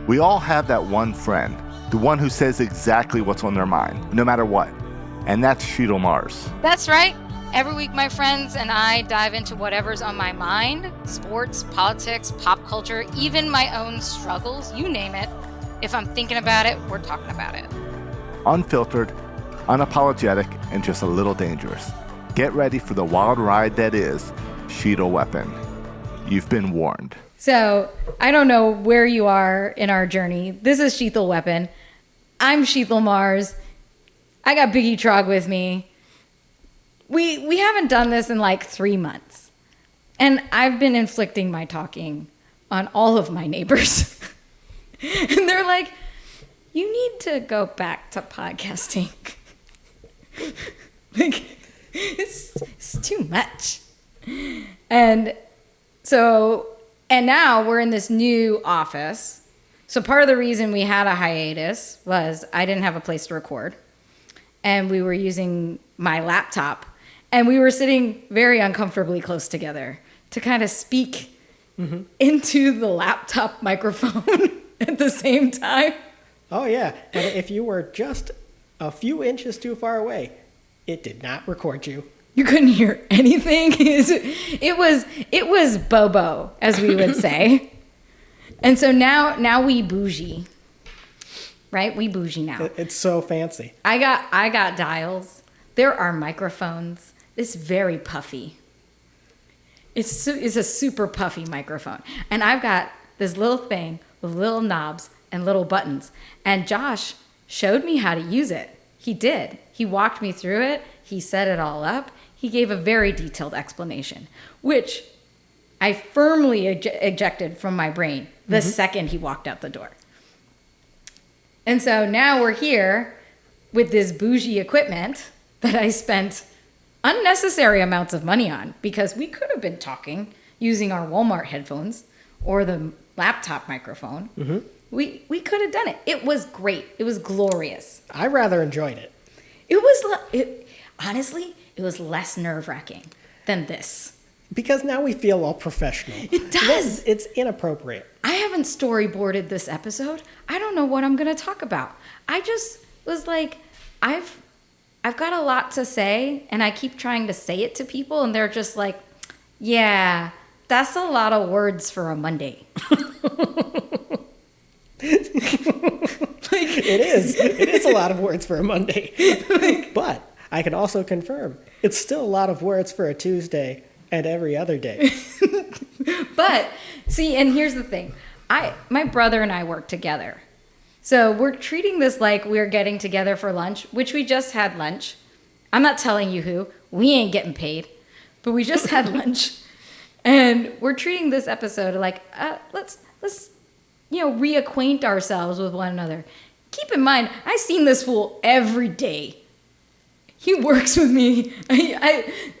We all have that one friend, the one who says exactly what's on their mind, no matter what. And that's Sheetal Mars. That's right. Every week, my friends and I dive into whatever's on my mind: sports, politics, pop culture, even my own struggles, you name it. If I'm thinking about it, we're talking about it. Unfiltered, unapologetic, and just a little dangerous. Get ready for the wild ride that is Sheetal Weapon. You've been warned. So, I don't know where you are in our journey. This is Sheetal Weapon. I'm Sheetal Mars. I got Biggie Trog with me. We haven't done this in like 3 months. And I've been inflicting my talking on all of my neighbors. And they're like, you need to go back to podcasting. Like, it's too much. And now we're in this new office. So part of the reason we had a hiatus was I didn't have a place to record. And we were using my laptop. And we were sitting very uncomfortably close together to kind of speak into the laptop microphone at the same time. Oh, yeah. And if you were just a few inches too far away, it did not record you. You couldn't hear anything. It was Bobo, as we would say. And so now we bougie. Right? We bougie now. It's so fancy. I got dials. There are microphones. It's very puffy. It's a super puffy microphone. And I've got this little thing with little knobs and little buttons. And Josh showed me how to use it. He did. He walked me through it. He set it all up. He gave a very detailed explanation, which I firmly ejected from my brain the second he walked out the door. And so now we're here with this bougie equipment that I spent unnecessary amounts of money on, because we could have been talking using our Walmart headphones or the laptop microphone. We could have done it. It was great. It was glorious. I rather enjoyed it. Honestly, it was less nerve-wracking than this. Because now we feel all professional. It does. It's inappropriate. I haven't storyboarded this episode. I don't know what I'm going to talk about. I just was like, I've got a lot to say, and I keep trying to say it to people, and they're just like, yeah, that's a lot of words for a Monday. It is a lot of words for a Monday. But I can also confirm it's still a lot of words for a Tuesday and every other day. But see, and here's the thing. My brother and I work together. So we're treating this like we're getting together for lunch, which we just had lunch. I'm not telling you who. We ain't getting paid. But we just had lunch. And we're treating this episode like, let's reacquaint ourselves with one another. Keep in mind, I seen this fool every day. He works with me.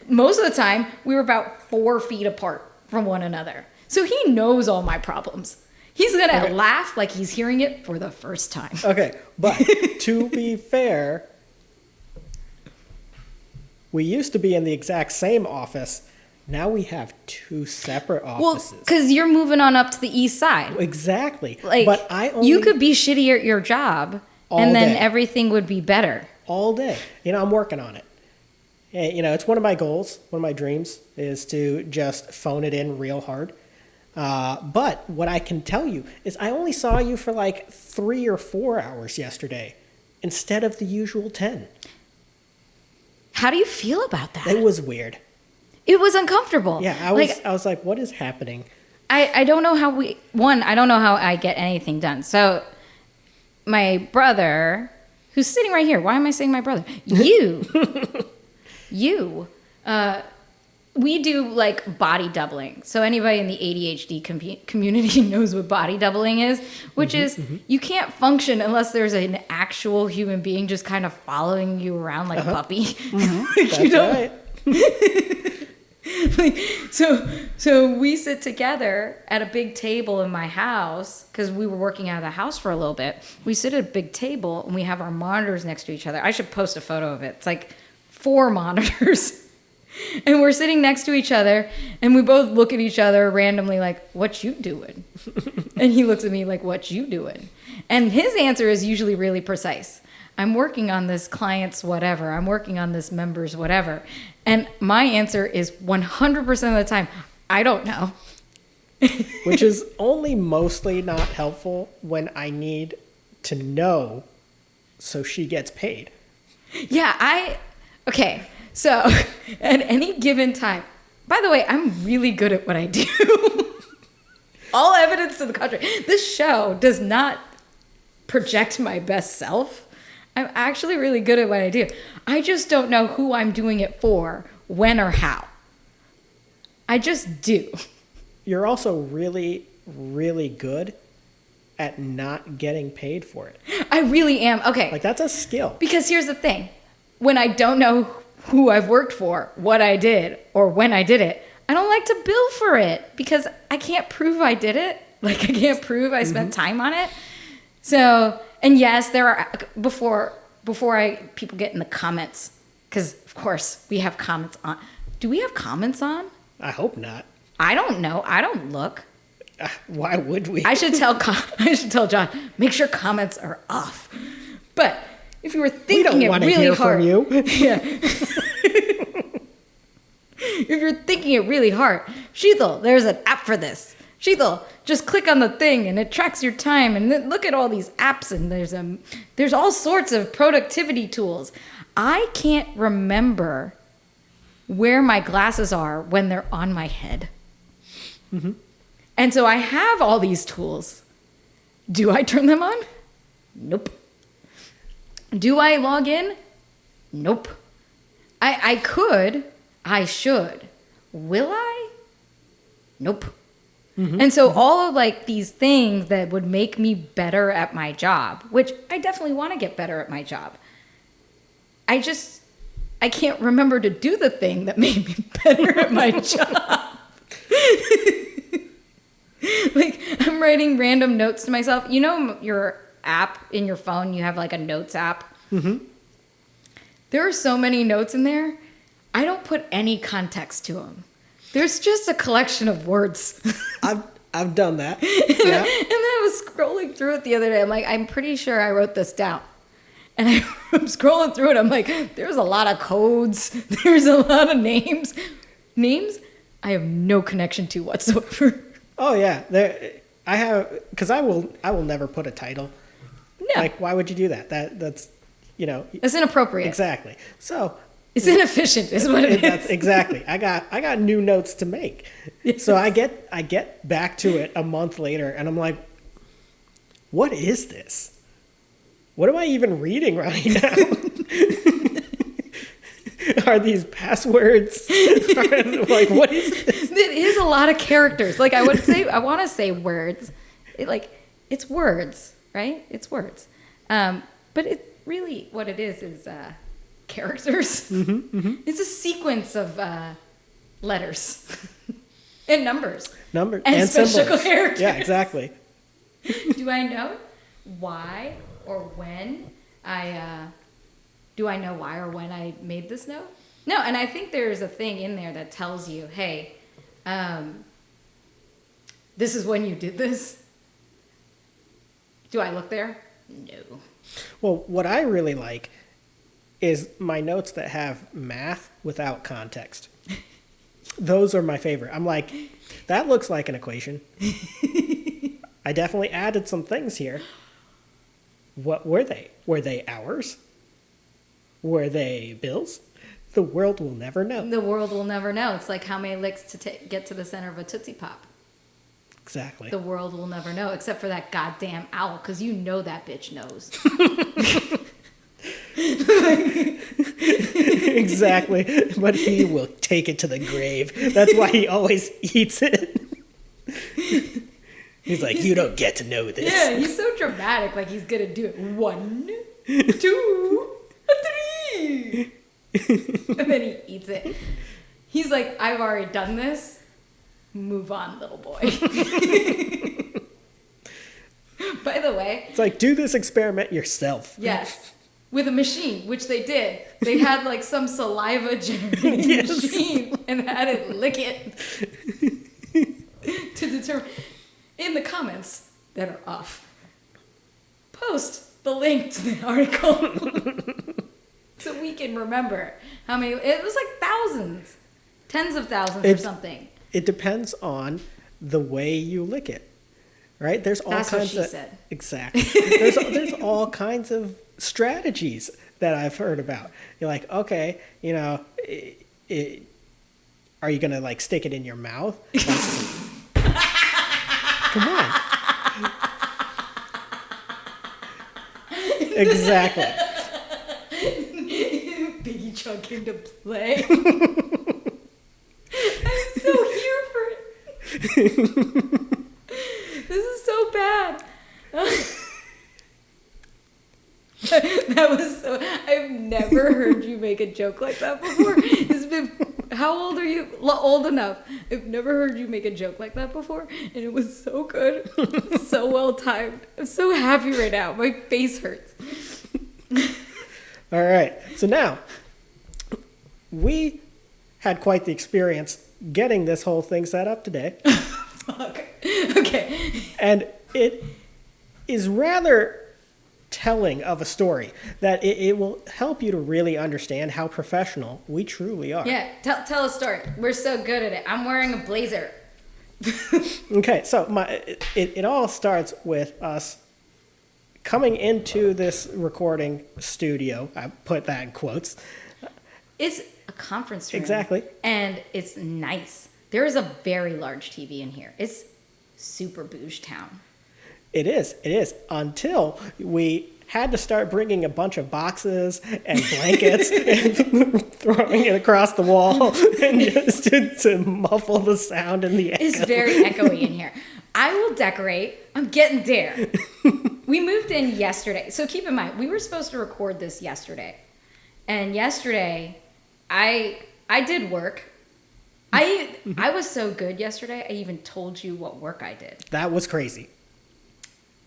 Most of the time, we were about 4 feet apart from one another. So he knows all my problems. He's going to laugh like he's hearing it for the first time. Okay, but to be fair, we used to be in the exact same office. Now we have 2 separate offices. Well, because you're moving on up to the east side. Exactly. Like, but you could be shittier at your job, and then everything would be better. All day. I'm working on it. It's one of my goals, one of my dreams, is to just phone it in real hard. But what I can tell you is I only saw you for like 3 or 4 hours yesterday instead of the usual 10. How do you feel about that? It was weird. It was uncomfortable. Yeah, I was like, what is happening? I don't know how I don't know how I get anything done. So my brother, who's sitting right here, why am I saying my brother? We do like body doubling. So anybody in the ADHD community knows what body doubling is, which is you can't function unless there's an actual human being just kind of following you around like a puppy. That's right. So we sit together at a big table in my house because we were working out of the house for a little bit. We sit at a big table and we have our monitors next to each other. I should post a photo of it. It's like 4 monitors. And we're sitting next to each other, and we both look at each other randomly like, what you doing? And he looks at me like, what you doing? And his answer is usually really precise. I'm working on this client's whatever. I'm working on this member's whatever. And my answer is 100% of the time, I don't know. Which is only mostly not helpful when I need to know so she gets paid. Yeah, okay. So at any given time, by the way, I'm really good at what I do. All evidence to the contrary. This show does not project my best self. I'm actually really good at what I do. I just don't know who I'm doing it for, when or how. I just do. You're also really, really good at not getting paid for it. I really am. Okay. Like, that's a skill. Because here's the thing. When I don't know who I've worked for, what I did, or when I did it, I don't like to bill for it because I can't prove I did it. Like, I can't prove I spent time on it. So, and yes, there are, before people get in the comments, because of course we have comments on. Do we have comments on? I hope not. I don't know. I don't look. Why would we? I should tell John, make sure comments are off. But if you were thinking it really hard, we don't want to hear yeah. If you're thinking it really hard, Sheetal, there's an app for this. Sheetal, just click on the thing and it tracks your time. And then look at all these apps and there's all sorts of productivity tools. I can't remember where my glasses are when they're on my head. Mm-hmm. And so I have all these tools. Do I turn them on? Nope. Do I log in? Nope. I could. I should. Will I? Nope. Mm-hmm. And so all of like these things that would make me better at my job, which I definitely want to get better at my job. I can't remember to do the thing that made me better at my job. Like, I'm writing random notes to myself. You know your app in your phone, you have like a notes app? Mm-hmm. There are so many notes in there. I don't put any context to them. There's just a collection of words. I've done that. Yeah. And then I was scrolling through it the other day. I'm like, I'm pretty sure I wrote this down. And I'm scrolling through it. I'm like, there's a lot of codes. There's a lot of names. Names I have no connection to whatsoever. Oh yeah, because I will never put a title. No. Like, why would you do that? That's It's inappropriate. Exactly. So it's inefficient, is what it is. That's exactly. I got new notes to make. Yes. So I get back to it a month later, and I'm like, what is this? What am I even reading right now? Are these passwords? Like, what is this? It is a lot of characters. Like, I want to say words. It's words, right? It's words. But it really, what it is characters. Mm-hmm, mm-hmm. It's a sequence of letters and numbers. And special symbols. characters. Yeah, exactly. Do I know why or when do I know why or when I made this note? No, and I think there's a thing in there that tells you, hey, this is when you did this. Do I look there? No. Well, what I really like is my notes that have math without context. Those are my favorite. I'm like, that looks like an equation. I definitely added some things here. What were they? Were they hours? Were they bills? The world will never know. The world will never know. It's like how many licks to get to the center of a Tootsie Pop. Exactly. The world will never know, except for that goddamn owl, because you know that bitch knows. Exactly. But he will take it to the grave. That's why he always eats it. He's like, you don't get to know this. Yeah, he's so dramatic. Like, he's going to do it. 1, 2, 3. And then he eats it. He's like, I've already done this. Move on, little boy. By the way. It's like, do this experiment yourself. Yes. with a machine, which they did. They had like some saliva generating Yes. machine and had it lick it to determine. In the comments that are off, post the link to the article so we can remember how many. It was like thousands, tens of thousands or something. It depends on the way you lick it, right? There's all That's what kinds she of said. exactly. There's all kinds of strategies that I've heard about. You're like, okay, you know, are you gonna like stick it in your mouth? Like, come on. Exactly. Biggie Chug came to play. I'm so here for it. This is so bad. That was so. I've never heard you make a joke like that before. It's been. How old are you? Old enough. I've never heard you make a joke like that before, and it was so good, so well timed. I'm so happy right now. My face hurts. All right. So now we had quite the experience getting this whole thing set up today. Fuck. Okay. And it is rather telling of a story that it will help you to really understand how professional we truly are. Yeah. Tell a story. We're so good at it. I'm wearing a blazer. Okay, so it all starts with us coming into this recording studio. I put that in quotes. It's a conference room. Exactly. And it's nice. There is a very large TV in here. It's super bouge town. It is. Until we had to start bringing a bunch of boxes and blankets and throwing it across the wall and just to muffle the sound and the echo. It's very echoey in here. I will decorate. I'm getting there. We moved in yesterday. So keep in mind, we were supposed to record this yesterday. And yesterday, I did work. I was so good yesterday, I even told you what work I did. That was crazy.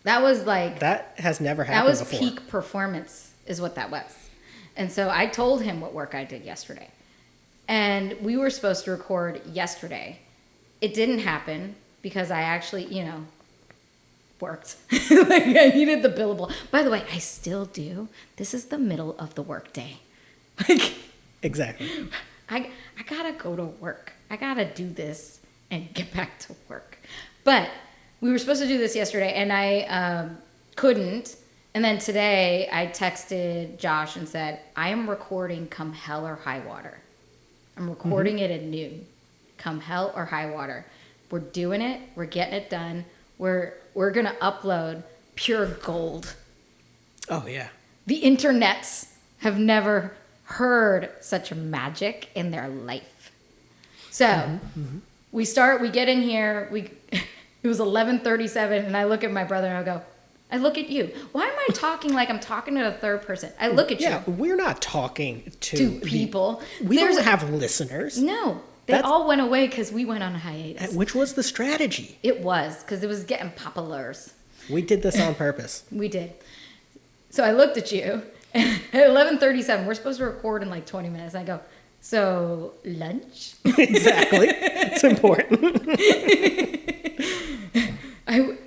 That was like... That has never That happened was before. peak performance is what that was. And so I told him what work I did yesterday. And we were supposed to record yesterday. It didn't happen because I actually, worked. Like I needed the billable. By the way, I still do. This is the middle of the work day. Like Exactly. I gotta go to work. I gotta do this and get back to work. But we were supposed to do this yesterday, and I couldn't. And then today, I texted Josh and said, I am recording come hell or high water. I'm recording it at noon. Come hell or high water. We're doing it. We're getting it done. We're going to upload pure gold. Oh, yeah. The internets have never heard such magic in their life. So we get in here. It was 11:37, and I look at my brother and I go, I look at you. Why am I talking like I'm talking to a third person? I look at Yeah, you. we're not talking To to people. We don't have listeners. No. They That's- all went away because we went on a hiatus. Which was the strategy. It was, because it was getting populars. We did this on purpose. We did. So I looked at you, and at 11:37, we're supposed to record in like 20 minutes. I go, so lunch? Exactly. It's important.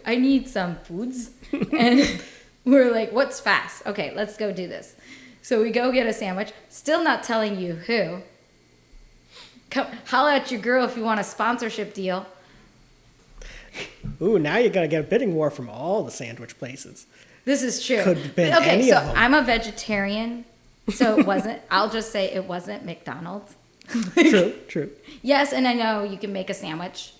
I need some foods. And we're like, what's fast? Okay, let's go do this. So we go get a sandwich. Still not telling you who. Come holla at your girl if you want a sponsorship deal. Ooh, now you're going to get a bidding war from all the sandwich places. This is true. Could have been Okay, any so of them. I'm a vegetarian, so it wasn't. I'll just say it wasn't McDonald's. True. Yes, and I know you can make a sandwich,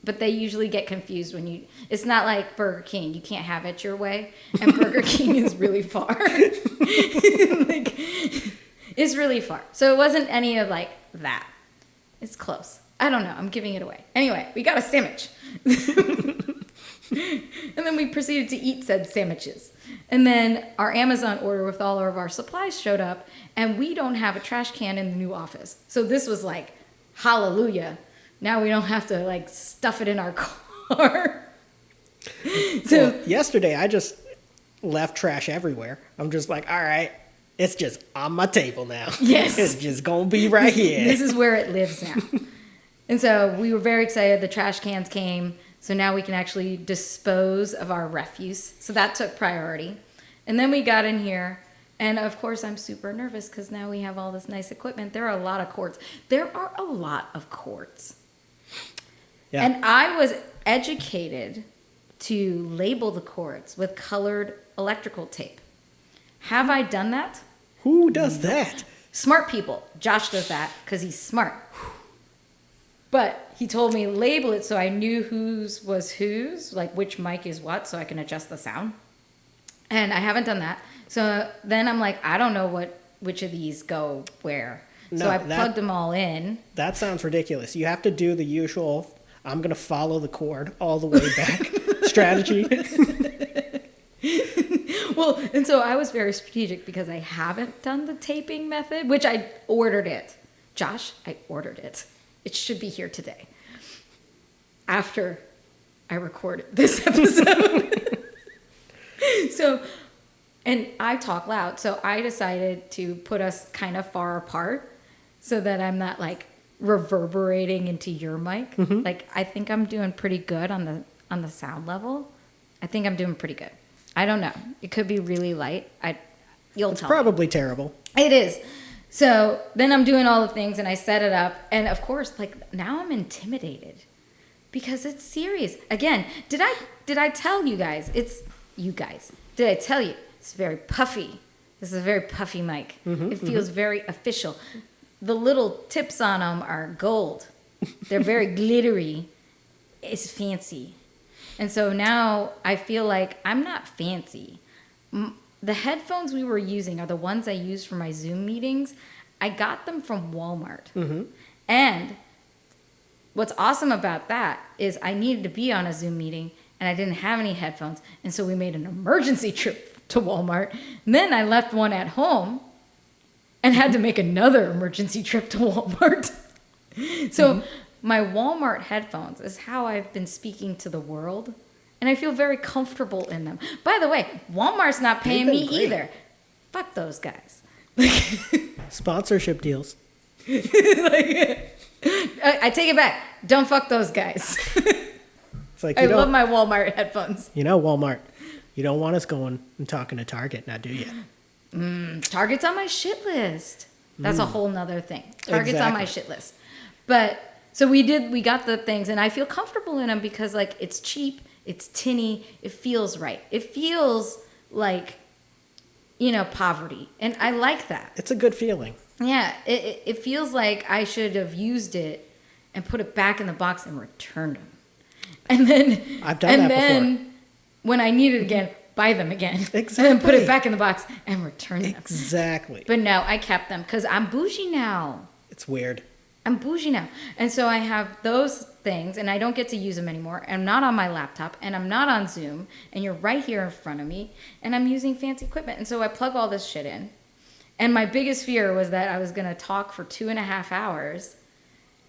but they usually get confused when you. It's not like Burger King. You can't have it your way, and Burger King is really far. Like, it's really far. So it wasn't any of like that. It's close. I don't know. I'm giving it away. Anyway, we got a sandwich. And then we proceeded to eat said sandwiches. And then our Amazon order with all of our supplies showed up, and we don't have a trash can in the new office. So this was like, hallelujah. Now we don't have to like stuff it in our car. Well, yesterday, I just left trash everywhere. I'm just like, all right, It's just on my table now. Yes. It's just going to be right here. This is where it lives now. And so we were very excited. The trash cans came. So now we can actually dispose of our refuse. So that took priority. And then we got in here. And of course, I'm super nervous because now we have all this nice equipment. There are a lot of cords. There are a lot of cords. Yeah. And I was educated to label the cords with colored electrical tape. Have I done that? Who does that? Smart people. Josh does that because he's smart. But he told me label it so I knew whose was whose, like which mic is what, so I can adjust the sound. And I haven't done that. So then I'm like, I don't know which of these go where. So I plugged them all in. That sounds ridiculous. You have to do the usual, I'm going to follow the cord all the way back strategy. Well, and so I was very strategic because I haven't done the taping method, which I ordered it. Josh, I ordered it. It should be here today. After I recorded this episode. So, and I talk loud, so I decided to put us kind of far apart so that I'm not like reverberating into your mic. Mm-hmm. Like I think I'm doing pretty good on the sound level. I think I'm doing pretty good. I don't know. It could be really light. You'll tell me. Probably terrible. It is. So then I'm doing all the things and I set it up. And of course, like now I'm intimidated because it's serious. Again, did I tell you guys? It's you guys. Did I tell you? It's very puffy. This is a very puffy mic. It feels very official. The little tips on them are gold. They're very glittery. It's fancy. And so now I feel like I'm not fancy. The headphones we were using are the ones I use for my Zoom meetings. I got them from Walmart. Mm-hmm. And what's awesome about that is I needed to be on a Zoom meeting and I didn't have any headphones. And so we made an emergency trip to Walmart. And then I left one at home and had to make another emergency trip to Walmart. So my Walmart headphones is how I've been speaking to the world. And I feel very comfortable in them. By the way, Walmart's not paying me either. Fuck those guys. Sponsorship deals. I take it back. Don't fuck those guys. It's like I love my Walmart headphones. You know, Walmart, you don't want us going and talking to Target now, do you? Target's on my shit list. That's a whole nother thing. Target's on my shit list. But so we got the things and I feel comfortable in them because like it's cheap, it's tinny, it feels right. It feels like, poverty. And I like that. It's a good feeling. Yeah, it feels like I should have used it and put it back in the box and returned them. And then I've done that before. When I need it again, buy them again. Exactly. And then put it back in the box and return them. Exactly. But no, I kept them because I'm bougie now. It's weird. I'm bougie now. And so I have those things and I don't get to use them anymore. I'm not on my laptop and I'm not on Zoom and you're right here in front of me and I'm using fancy equipment. And so I plug all this shit in. And my biggest fear was that I was going to talk for 2.5 hours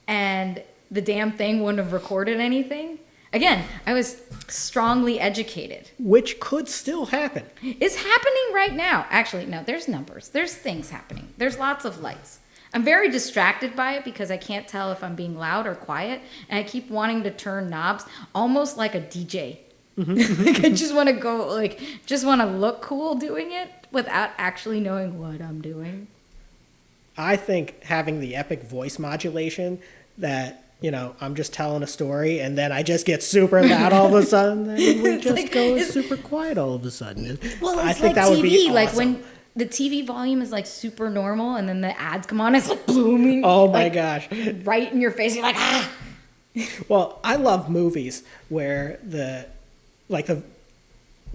and the damn thing wouldn't have recorded anything. Again, I was strongly educated. Which could still happen. It's happening right now. Actually, no, there's numbers. There's things happening. There's lots of lights. I'm very distracted by it because I can't tell if I'm being loud or quiet. And I keep wanting to turn knobs almost like a DJ. Like I just want to go, just want to look cool doing it without actually knowing what I'm doing. I think having the epic voice modulation that, I'm just telling a story and then I just get super loud all of a sudden and we just go super quiet all of a sudden. Well, it's I think like that TV, would be awesome. like when the TV volume is like super normal and then the ads come on, it's like booming. Oh my gosh. Right in your face. You're like, ah. Well, I love movies where the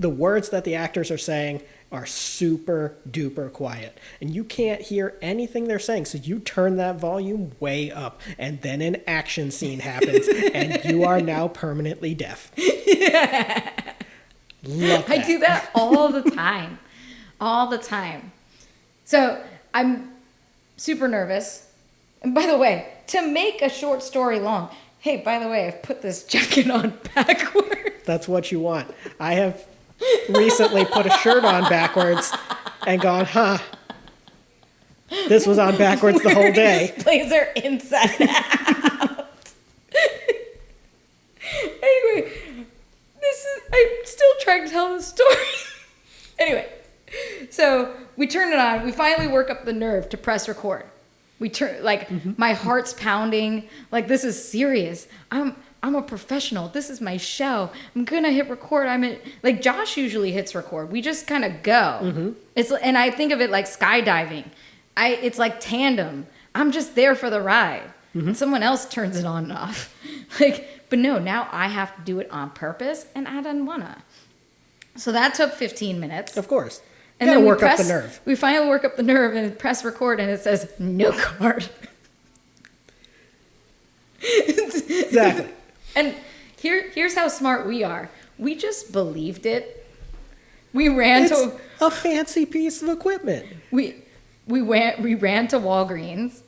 words that the actors are saying are super duper quiet and you can't hear anything they're saying. So you turn that volume way up and then an action scene happens and you are now permanently deaf. Yeah. Love that. I do that all the time. All the time. So I'm super nervous. And by the way, to make a short story long, hey, by the way, I've put this jacket on backwards. That's what you want. I have recently put a shirt on backwards and gone, This was on backwards the whole day. Blazer inside out. Anyway, I'm still trying to tell the story. Anyway, so we turn it on. We finally work up the nerve to press record. We turn, my heart's pounding. Like, this is serious. I'm a professional. This is my show. I'm gonna hit record. Josh usually hits record. We just kind of go. And I think of it like skydiving. It's like tandem. I'm just there for the ride. And someone else turns it on and off. But no, now I have to do it on purpose, and I didn't wanna. So that took 15 minutes. Of course. And then work up the nerve. We finally work up the nerve and press record, and it says no card. Exactly. And here's how smart we are. We just believed it. We ran It's a fancy piece of equipment. we ran to Walgreens,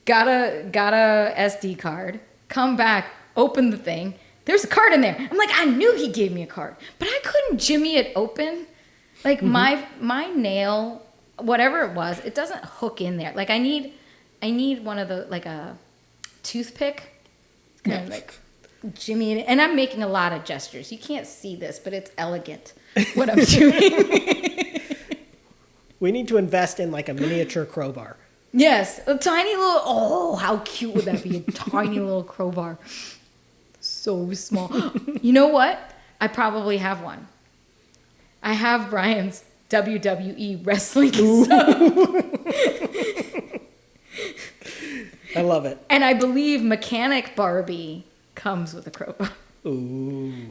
got a SD card, come back, open the thing. There's a card in there. I'm like, I knew he gave me a card, but I couldn't jimmy it open. Like my nail, whatever it was, it doesn't hook in there. Like I need one of the, like a toothpick, kind of like jimmy it. And I'm making a lot of gestures. You can't see this, but it's elegant what I'm doing. We need to invest in like a miniature crowbar. Yes, a tiny little, oh, how cute would that be? A tiny little crowbar. So small. You know what? I probably have one. I have Brian's WWE wrestling stuff. I love it. And I believe Mechanic Barbie comes with a crowbar. Ooh.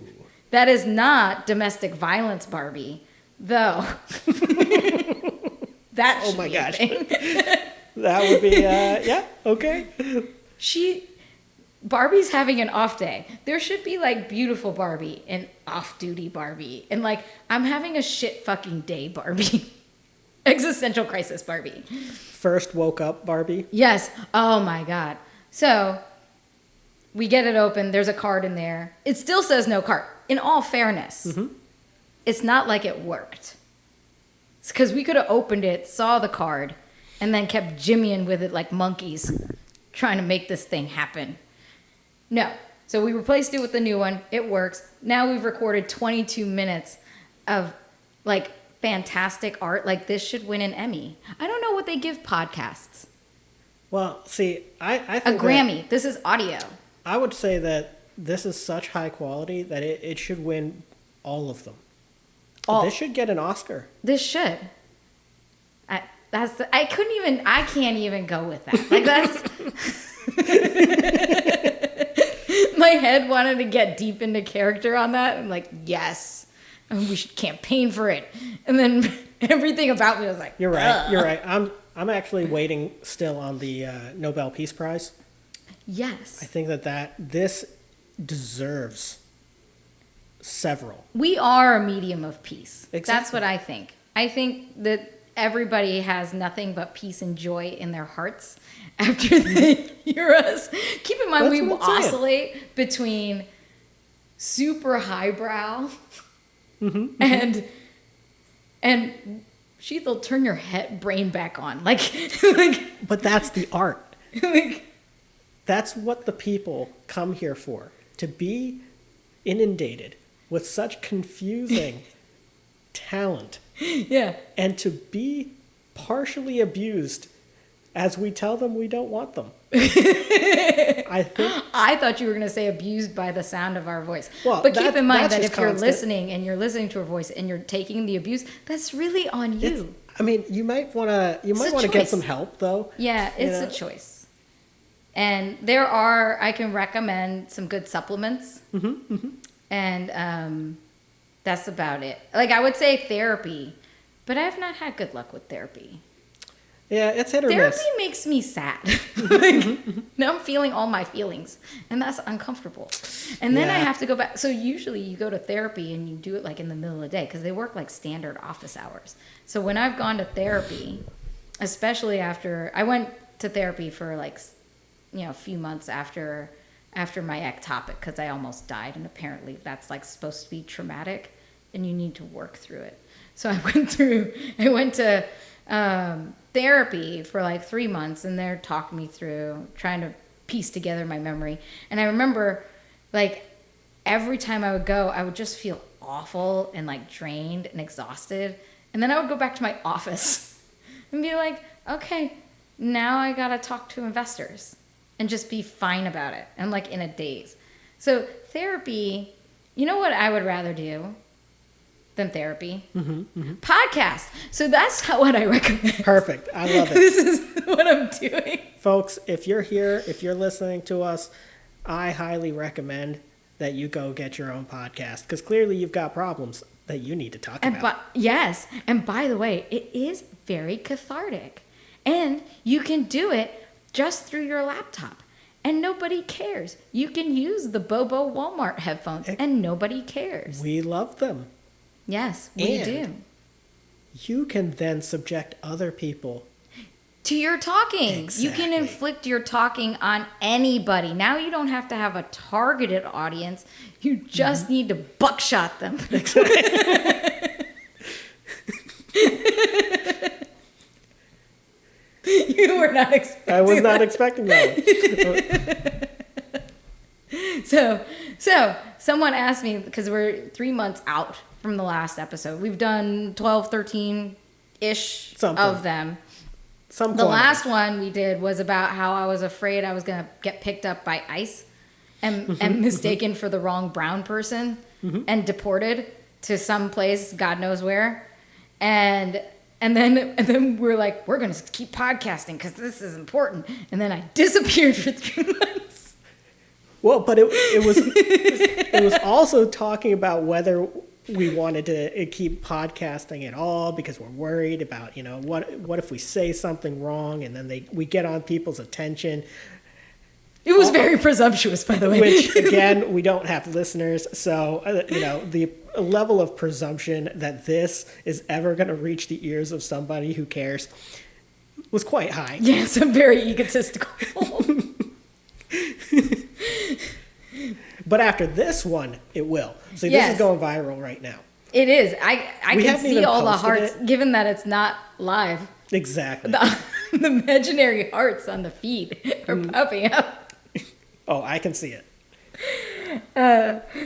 That is not domestic violence Barbie, though. That Oh should my be a gosh. thing. That would be, yeah, okay. Barbie's having an off day. There should be like beautiful Barbie and off-duty Barbie. And like, I'm having a shit fucking day Barbie. Existential crisis Barbie. First woke up Barbie. Yes. Oh my God. So we get it open. There's a card in there. It still says no card. In all fairness, it's not like it worked. It's because we could have opened it, saw the card, and then kept jimmying with it like monkeys, trying to make this thing happen. No. So we replaced it with the new one. It works. Now we've recorded 22 minutes of like fantastic art. Like this should win an Emmy. I don't know what they give podcasts. Well, see, I A think Grammy. This is audio. I would say that this is such high quality that it should win all of them. This should get an Oscar. This should. I can't even go with that. Like that's my head wanted to get deep into character on that. I'm like, yes, and we should campaign for it. And then everything about me was like, You're right. ugh. You're right. I'm actually waiting still on the Nobel Peace Prize. Yes. I think that this deserves several. We are a medium of peace. Exactly. That's what I think. I think that everybody has nothing but peace and joy in their hearts after they hear us. Keep in mind, That's we what I'm saying. oscillate between super highbrow and Sheath will turn your brain back on. Like But that's the art. like That's what the people come here for. To be inundated with such confusing talent yeah. and to be partially abused as we tell them we don't want them. I think I thought you were going to say abused by the sound of our voice. Well, but keep in mind that's that just if you're constant. listening and you're listening to our voice and you're taking the abuse, that's really on you. I mean, you might want to get choice. some help though. Yeah, it's a choice. And I can recommend some good supplements. And that's about it. Like I would say therapy, but I have not had good luck with therapy. Yeah, it's hit or Therapy miss. makes me sad. Like, now I'm feeling all my feelings, and that's uncomfortable. And then I Yeah. have to go back. So usually you go to therapy and you do it like in the middle of the day because they work like standard office hours. So when I've gone to therapy, especially after I went to therapy for like, a few months after my ectopic because I almost died, and apparently that's like supposed to be traumatic, and you need to work through it. So I went to therapy for like 3 months, and they're talking me through trying to piece together my memory. And I remember, like, every time I would go, I would just feel awful and like drained and exhausted. And then I would go back to my office and be like, okay, now I gotta talk to investors and just be fine about it. I'm like in a daze. So therapy, you know what I would rather do than therapy? Podcast. So that's what I recommend. Perfect. I love it. This is what I'm doing. Folks, if you're here, if you're listening to us, I highly recommend that you go get your own podcast, because clearly you've got problems that you need to talk about. Yes. And by the way, it is very cathartic. And you can do it just through your laptop. And nobody cares. You can use the Bobo Walmart headphones and nobody cares. We love them. Yes, we And do. You can then subject other people To your talking. Exactly. You can inflict your talking on anybody. Now you don't have to have a targeted audience. You just need to buckshot them. You were not expecting I was not expecting that. So someone asked me, because we're 3 months out from the last episode. We've done 12, 13-ish of them. The last one we did was about how I was afraid I was going to get picked up by ICE and mistaken for the wrong brown person and deported to some place, God knows where. And then we're like, we're going to keep podcasting because this is important. And then I disappeared for 3 months. Well, but it was also talking about whether we wanted to keep podcasting at all, because we're worried about, what if we say something wrong and then we get on people's attention. It was very presumptuous, by the way. Which, again, we don't have listeners, so, the level of presumption that this is ever going to reach the ears of somebody who cares was quite high. Yes, I'm very egotistical. But after this one, it will. So Yes. this is going viral right now. It is. I We can haven't see even all the posted hearts, it. given that it's not live. Exactly. The imaginary hearts on the feed are popping up. Oh, I can see it.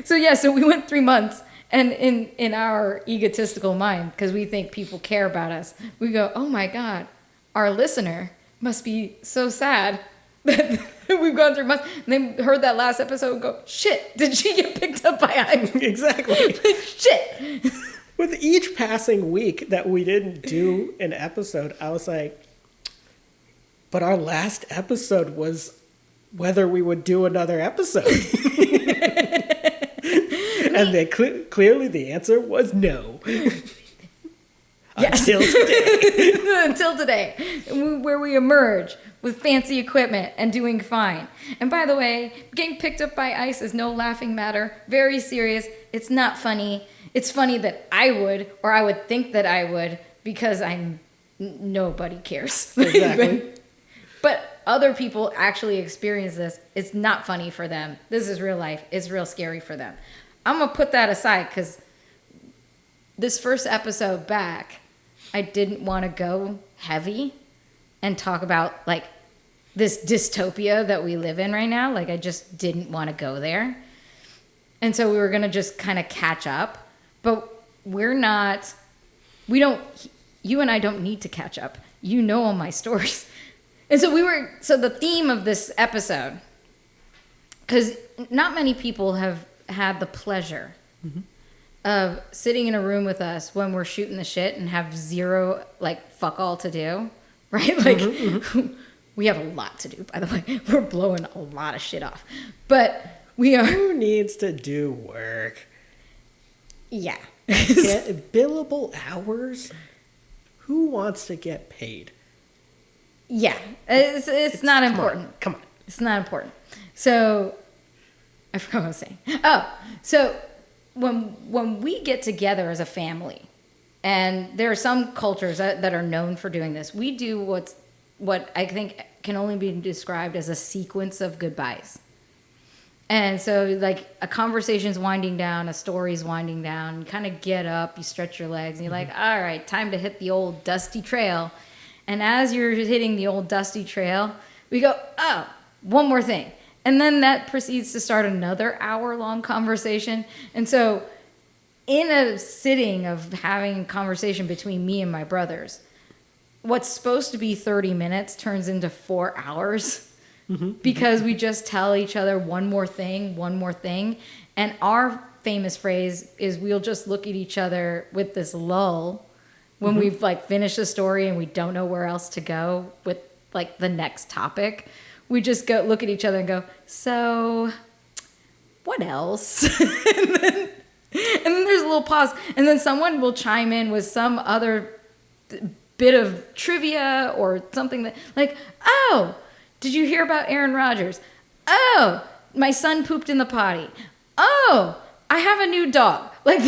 So we went 3 months, and in our egotistical mind, because we think people care about us, we go, oh my God, our listener must be so sad that we've gone 3 months. And they heard that last episode and go, shit, did she get picked up by ICE? Exactly. Shit. With each passing week that we didn't do an episode, I was like, but our last episode was whether we would do another episode. And clearly the answer was no. Yes. Until today. Until today, where we emerge with fancy equipment and doing fine. And by the way, getting picked up by ICE is no laughing matter. Very serious. It's not funny. It's funny that I would, or I would think that I would, because nobody cares. Exactly. But other people actually experience this. It's not funny for them. This is real life. It's real scary for them. I'm going to put that aside, because this first episode back, I didn't want to go heavy and talk about like this dystopia that we live in right now. Like, I just didn't want to go there. And so we were going to just kind of catch up, but you and I don't need to catch up. You know all my stories. And so the theme of this episode, because not many people have had the pleasure of sitting in a room with us when we're shooting the shit and have zero, like, fuck all to do, right? Like, we have a lot to do, by the way. We're blowing a lot of shit off. But we are... Who needs to do work? Yeah. Billable hours? Who wants to get paid? Yeah. It's not important. Come on. It's not important. So, I forgot what I was saying. Oh, so when we get together as a family, and there are some cultures that are known for doing this, we do what I think can only be described as a sequence of goodbyes. And so, like, a conversation's winding down, a story's winding down. You kind of get up, you stretch your legs, and you're like, all right, time to hit the old dusty trail. And as you're hitting the old dusty trail, we go, oh, one more thing. And then that proceeds to start another hour-long conversation. And so, in a sitting of having a conversation between me and my brothers, what's supposed to be 30 minutes turns into 4 hours. Because we just tell each other one more thing. And our famous phrase is we'll just look at each other with this lull when we've like finished the story and we don't know where else to go with like the next topic. We just go look at each other and go, so what else? and then there's a little pause. And then someone will chime in with some other bit of trivia or something that like, oh, did you hear about Aaron Rodgers? Oh, my son pooped in the potty. Oh, I have a new dog. Like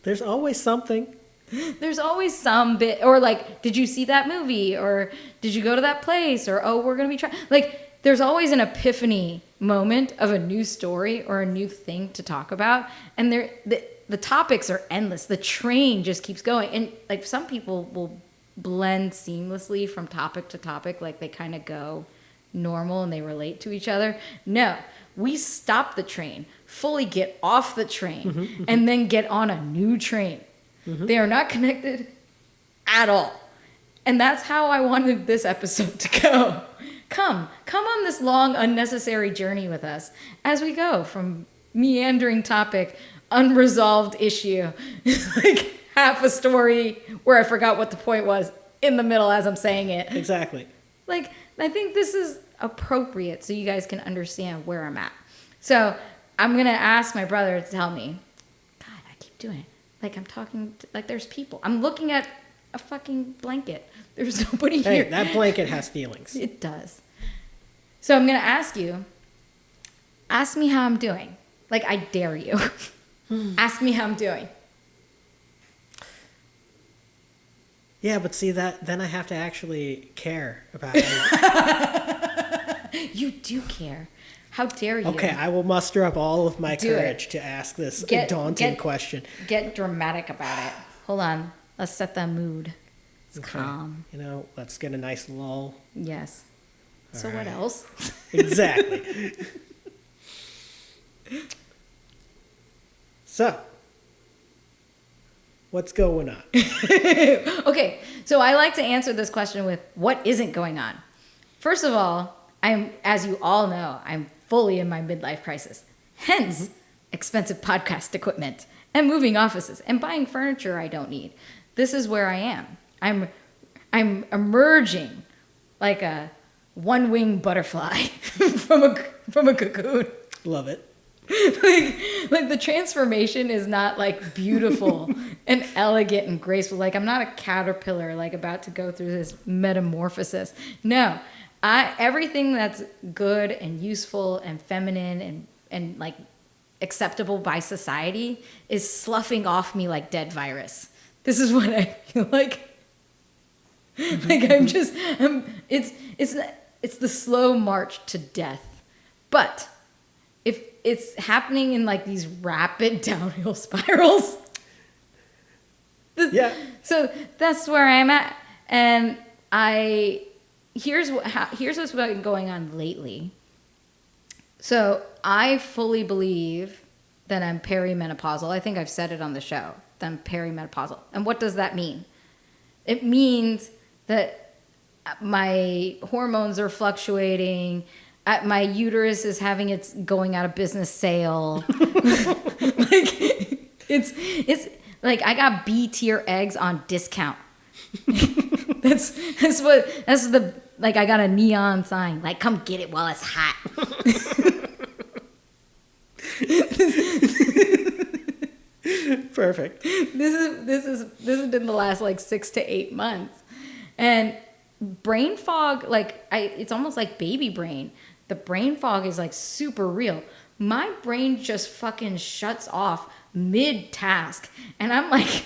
There's always something. There's always some bit, or like, did you see that movie? Or did you go to that place? Or, oh, we're going to be trying. Like, there's always an epiphany moment of a new story or a new thing to talk about. And the topics are endless. The train just keeps going. And like some people will blend seamlessly from topic to topic, like they kind of go normal and they relate to each other. No, we stop the train, fully get off the train, and then get on a new train. They are not connected at all. And that's how I wanted this episode to go. Come on this long, unnecessary journey with us as we go from meandering topic, unresolved issue, like half a story where I forgot what the point was in the middle as I'm saying it. Exactly. Like, I think this is appropriate so you guys can understand where I'm at. So I'm going to ask my brother to tell me, God, I keep doing it. Like I'm talking, like there's people. I'm looking at a fucking blanket. There's nobody here. Hey, that blanket has feelings. It does. So I'm going to ask me how I'm doing. Like, I dare you. Ask me how I'm doing. Yeah, but see that then I have to actually care about it. You do care. How dare you? Okay, I will muster up all of my Do courage it. to ask this daunting question. Get dramatic about it. Hold on. Let's set the mood. It's Okay. calm. You know, let's get a nice lull. Yes. So All what right. else? Exactly. So, what's going on? Okay, so I like to answer this question with what isn't going on. First of all, as you all know, I'm fully in my midlife crisis. Hence, expensive podcast equipment and moving offices and buying furniture I don't need. This is where I am. I'm emerging like a one-winged butterfly from a cocoon. Love it. like the transformation is not like beautiful and elegant and graceful. Like I'm not a caterpillar like about to go through this metamorphosis. No, everything that's good and useful and feminine and like acceptable by society is sloughing off me like dead virus. This is what I feel like. Like it's the slow march to death. But if it's happening in like these rapid downhill spirals. Yeah. So that's where I'm at. And here's what's been going on lately. So I fully believe that I'm perimenopausal. I think I've said it on the show, that I'm perimenopausal. And what does that mean? It means that my hormones are fluctuating. My uterus is having its going out of business sale. Like it's like I got B tier eggs on discount. that's the like I got a neon sign like come get it while it's hot. Perfect. This has been the last like 6 to 8 months, and brain fog it's almost like baby brain. The brain fog is like super real. My brain just fucking shuts off mid-task. And I'm like,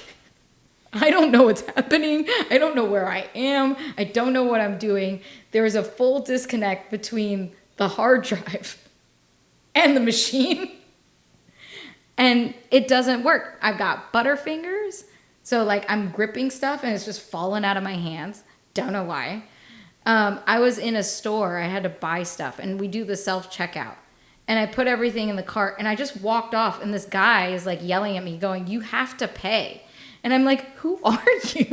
I don't know what's happening. I don't know where I am. I don't know what I'm doing. There is a full disconnect between the hard drive and the machine. And it doesn't work. I've got butterfingers. So like I'm gripping stuff and it's just falling out of my hands. Don't know why. I was in a store. I had to buy stuff and we do the self-checkout. And I put everything in the cart and I just walked off and this guy is like yelling at me going, "You have to pay." And I'm like, "Who are you?"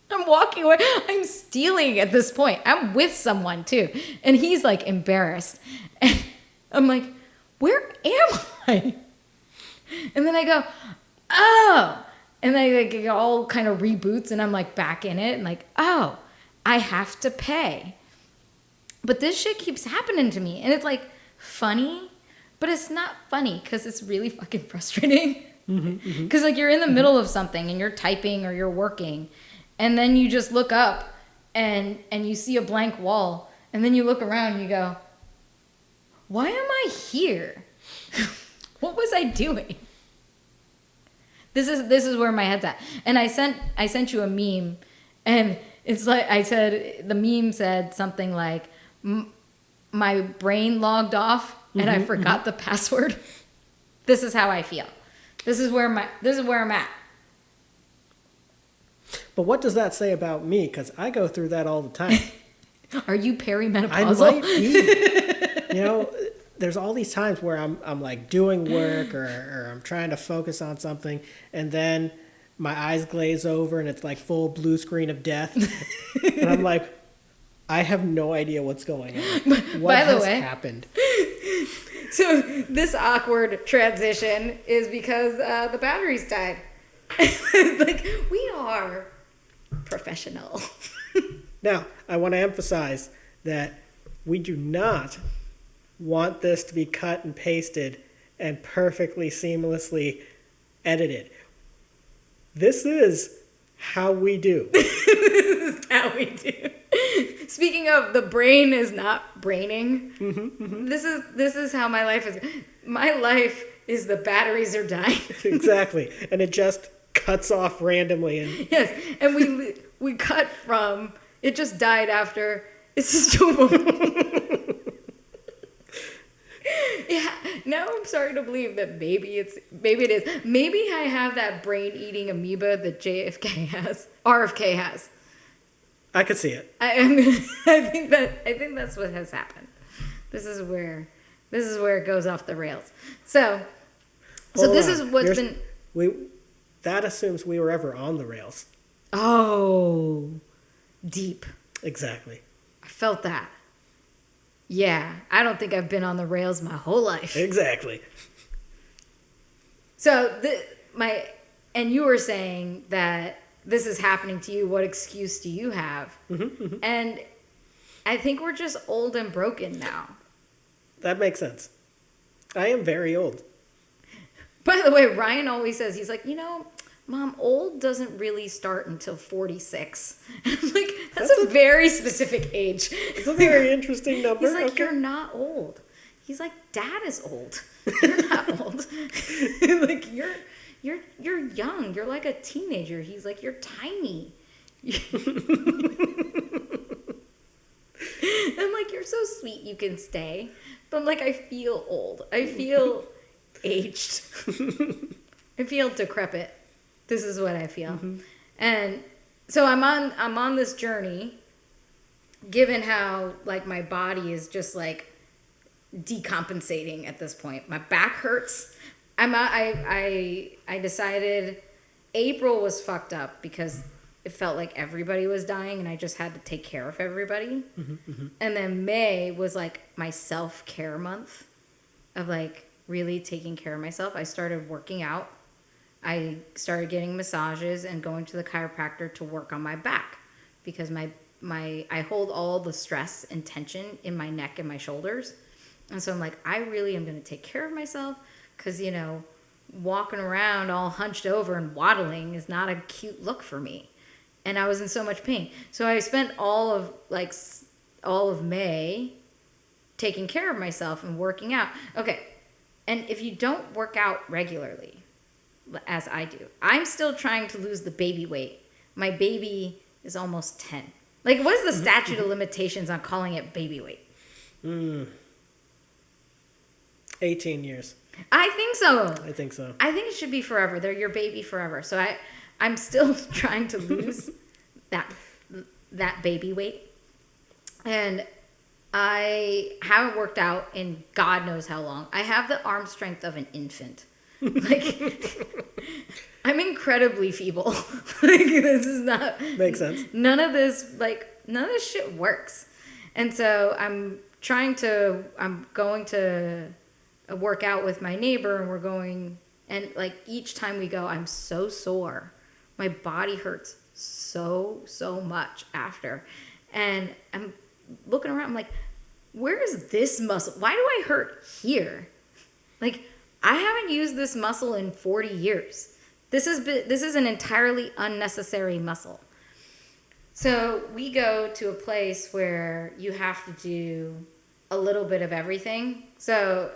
I'm walking away. I'm stealing at this point. I'm with someone too. And he's like embarrassed. And I'm like, "Where am I?" And then I go, "Oh." And then like, it all kind of reboots and I'm like back in it and like, "Oh, I have to pay." But this shit keeps happening to me. And it's like funny, but it's not funny because it's really fucking frustrating. Because like you're in the middle of something and you're typing or you're working and then you just look up and you see a blank wall and then you look around and you go, "Why am I here? What was I doing?" This is where my head's at. And I sent you a meme and it's like I said, the meme said something like, "My brain logged off and I forgot the password." This is how I feel. This is where I'm at. But what does that say about me? Because I go through that all the time. Are you perimenopausal? I might be. You know, there's all these times where I'm like doing work or I'm trying to focus on something, and then my eyes glaze over and it's like full blue screen of death, and I'm like, I have no idea what's going on. What has happened? So this awkward transition is because the batteries died. Like, we are professional. Now, I want to emphasize that we do not want this to be cut and pasted and perfectly seamlessly edited. This is how we do. This is how we do. Speaking of, the brain is not braining. This is how my life is. My life is the batteries are dying. Exactly. And it just cuts off randomly. And yes. And we cut from, it just died after, it's just doable. Yeah. Now I'm starting to believe that maybe it is. Maybe I have that brain-eating amoeba that RFK has. I could see it. I think that's what has happened. This is where it goes off the rails. So this is what's been. That assumes we were ever on the rails. Oh, deep. Exactly. I felt that. Yeah, I don't think I've been on the rails my whole life. Exactly. So and you were saying that this is happening to you. What excuse do you have? And I think we're just old and broken now. That makes sense. I am very old. By the way, Ryan always says, he's like, Mom, old doesn't really start until 46. I'm like, that's a very specific age. It's a very interesting number. He's like, You're not old. He's like, Dad is old. You're not old. Like, you're young. You're like a teenager. He's like, you're tiny. I'm like, you're so sweet. You can stay. But I'm like, I feel old. I feel aged. I feel decrepit. This is what I feel. And so I'm on this journey, given how like my body is just like decompensating at this point. My back hurts. I decided April was fucked up because it felt like everybody was dying and I just had to take care of everybody. And then May was like my self-care month of like really taking care of myself. I started working out. I started getting massages and going to the chiropractor to work on my back because I hold all the stress and tension in my neck and my shoulders. And so I'm like, I really am going to take care of myself because, walking around all hunched over and waddling is not a cute look for me. And I was in so much pain. So I spent all of May taking care of myself and working out. Okay. And if you don't work out regularly, as I do, I'm still trying to lose the baby weight. My baby is almost 10. Like, what is the statute of limitations on calling it baby weight? 18 years. I think so. I think so. I think it should be forever. They're your baby forever. So I'm still trying to lose that baby weight. And I haven't worked out in God knows how long. I have the arm strength of an infant. Like, I'm incredibly feeble. Like, this is not... Makes sense. None of this shit works. And so I'm going to work out with my neighbor, and we're going, and like each time we go, I'm so sore. My body hurts so much after. And I'm looking around, I'm like, where is this muscle? Why do I hurt here? Like, I haven't used this muscle in 40 years. This is an entirely unnecessary muscle. So we go to a place where you have to do a little bit of everything. So,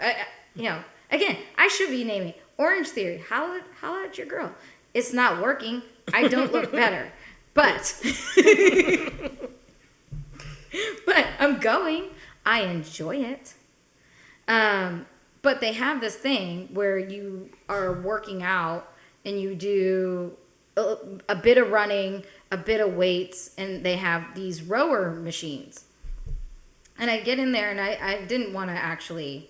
again, I should be naming Orange Theory. Holla at your girl. It's not working. I don't look better. But I'm going. I enjoy it. But they have this thing where you are working out and you do a bit of running, a bit of weights, and they have these rower machines. And I get in there, and I didn't want to actually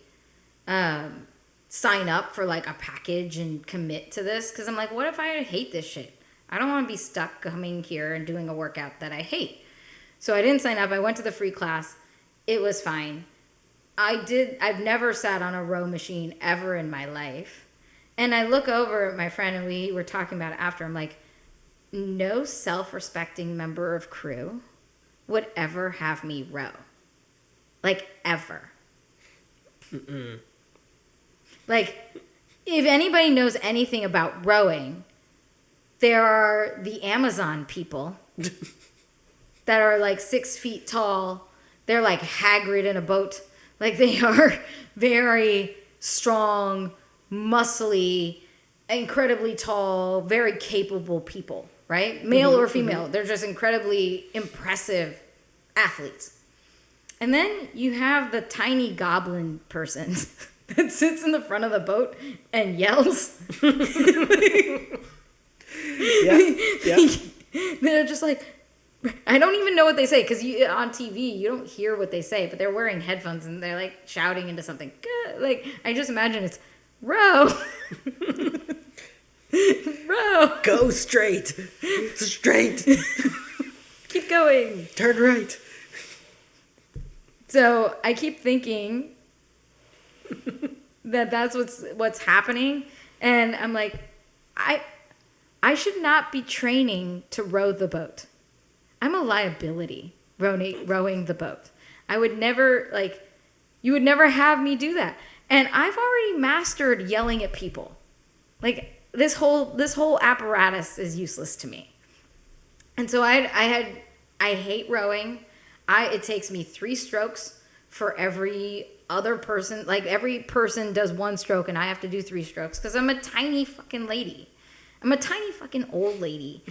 sign up for like a package and commit to this, because I'm like, what if I hate this shit? I don't want to be stuck coming here and doing a workout that I hate. So I didn't sign up. I went to the free class. It was fine. I've never sat on a row machine ever in my life. And I look over at my friend, and we were talking about it after. I'm like, no self-respecting member of crew would ever have me row. Like, ever. Mm-mm. Like, if anybody knows anything about rowing, there are the Amazon people that are like 6 feet tall. They're like Hagrid in a boat. Like, they are very strong, muscly, incredibly tall, very capable people, right? Male or female. They're just incredibly impressive athletes. And then you have the tiny goblin person that sits in the front of the boat and yells. Yeah. They're just like, I don't even know what they say, because on TV you don't hear what they say, but they're wearing headphones and they're like shouting into something. Like, I just imagine it's row. Row. Go straight. Straight. Keep going. Turn right. So I keep thinking that's what's happening, and I'm like, I should not be training to row the boat. I'm a liability rowing the boat. I would never, like, you would never have me do that. And I've already mastered yelling at people. Like, this whole apparatus is useless to me. And so I hate rowing. It takes me 3 strokes for every other person. Like, every person does 1 stroke and I have to do 3 strokes, because I'm a tiny fucking lady. I'm a tiny fucking old lady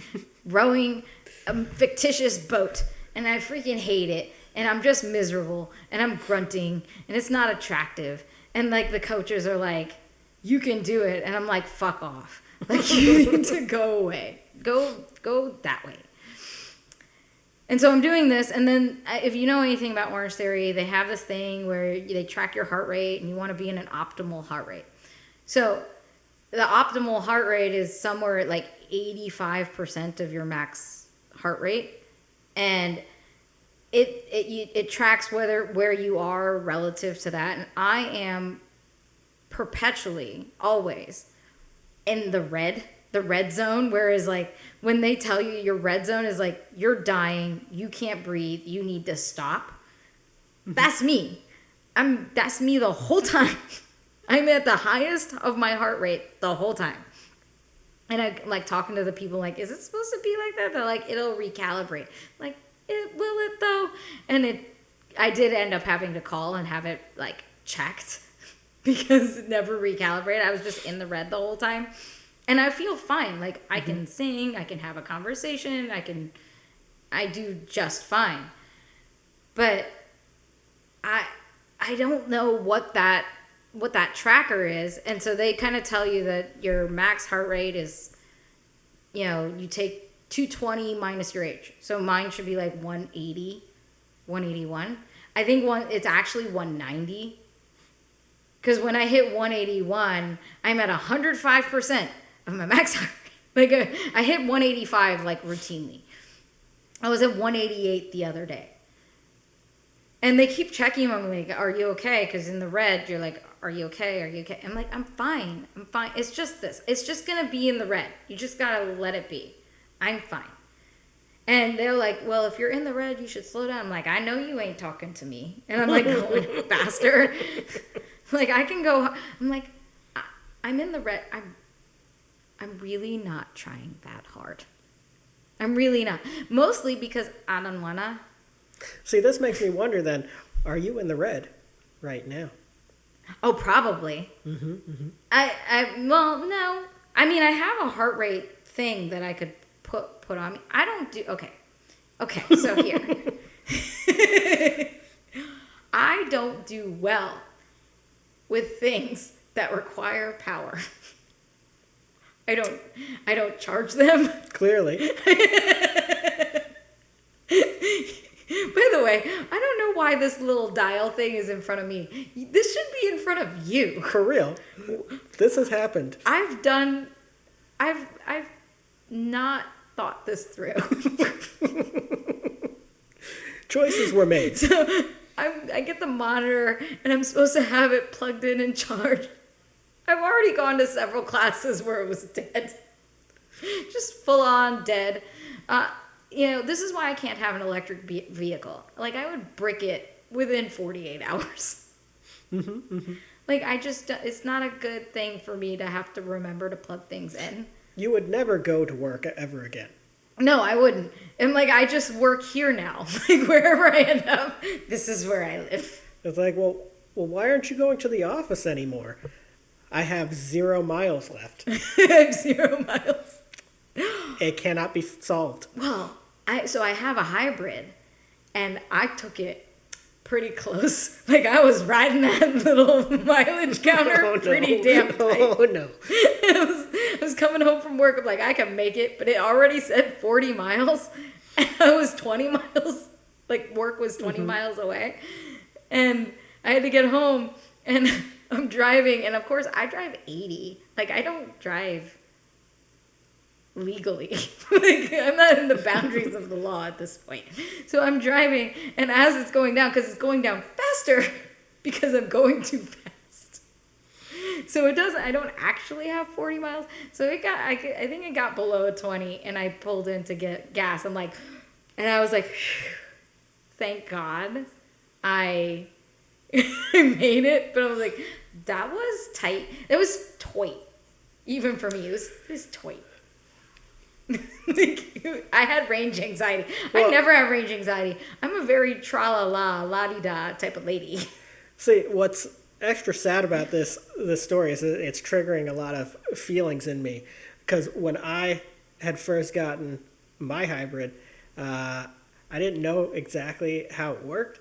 rowing a fictitious boat, and I freaking hate it, and I'm just miserable, and I'm grunting, and it's not attractive. And like, the coaches are like, you can do it, and I'm like, fuck off. Like, you need to go away. Go that way. And so I'm doing this, and then if you know anything about Orange Theory, they have this thing where they track your heart rate, and you want to be in an optimal heart rate. So the optimal heart rate is somewhere at like 85% of your max heart rate, and it tracks where you are relative to that. And I am perpetually, always in the red zone, whereas like when they tell you your red zone is like, you're dying, you can't breathe, you need to stop. That's me. That's me the whole time. I'm at the highest of my heart rate the whole time. And I like talking to the people like, is it supposed to be like that? They're like, it'll recalibrate. Like, will it though? And I did end up having to call and have it like checked because it never recalibrated. I was just in the red the whole time. And I feel fine. Like, I can sing, I can have a conversation, I do just fine. But I don't know what what that tracker is. And so they kind of tell you that your max heart rate is, you take 220 minus your age. So mine should be like 180, 181. I think it's actually 190. Because when I hit 181, I'm at 105% of my max heart rate. Like I hit 185 like routinely. I was at 188 the other day. And they keep checking on me, like, are you okay? Because in the red, you're like, are you okay? Are you okay? I'm like, I'm fine. I'm fine. It's just this. It's just going to be in the red. You just got to let it be. I'm fine. And they're like, well, if you're in the red, you should slow down. I'm like, I know you ain't talking to me. And I'm like going faster. Like, I can go. I'm like, I'm in the red. I'm really not trying that hard. I'm really not. Mostly because I don't want to. See, this makes me wonder then, are you in the red right now? Oh, probably. Well, no. I mean, I have a heart rate thing that I could put on me. I don't do, okay, so here. I don't do well with things that require power. I don't charge them. Clearly. By the way, I don't know why this little dial thing is in front of me. This should be in front of you. For real. This has happened. I've not thought this through. Choices were made. So I get the monitor and I'm supposed to have it plugged in and charged. I've already gone to several classes where it was dead. Just full on dead. This is why I can't have an electric vehicle. Like, I would brick it within 48 hours. Like, it's not a good thing for me to have to remember to plug things in. You would never go to work ever again. No, I wouldn't. And, like, I just work here now. Like, wherever I end up, this is where I live. It's like, well, why aren't you going to the office anymore? I have 0 miles left. I have 0 miles. It cannot be solved. Well, I have a hybrid, and I took it pretty close. Like, I was riding that little mileage counter pretty damn tight. Oh, no. I was coming home from work. I'm like, I can make it, but it already said 40 miles. And I was 20 miles. Like, work was 20 miles away. And I had to get home, and I'm driving, and of course, I drive 80. Like, I don't drive legally. Like, I'm not in the boundaries of the law at this point. So I'm driving, and as it's going down, because it's going down faster because I'm going too fast. So I don't actually have 40 miles. So I think it got below 20, and I pulled in to get gas. And I was like, thank God I made it. But I was like, that was tight. That was tight. Even for me, it was tight. I had range anxiety. Well, I never have range anxiety. I'm a very tra-la-la, la-di-da type of lady. See, what's extra sad about this story is that it's triggering a lot of feelings in me. Because when I had first gotten my hybrid, I didn't know exactly how it worked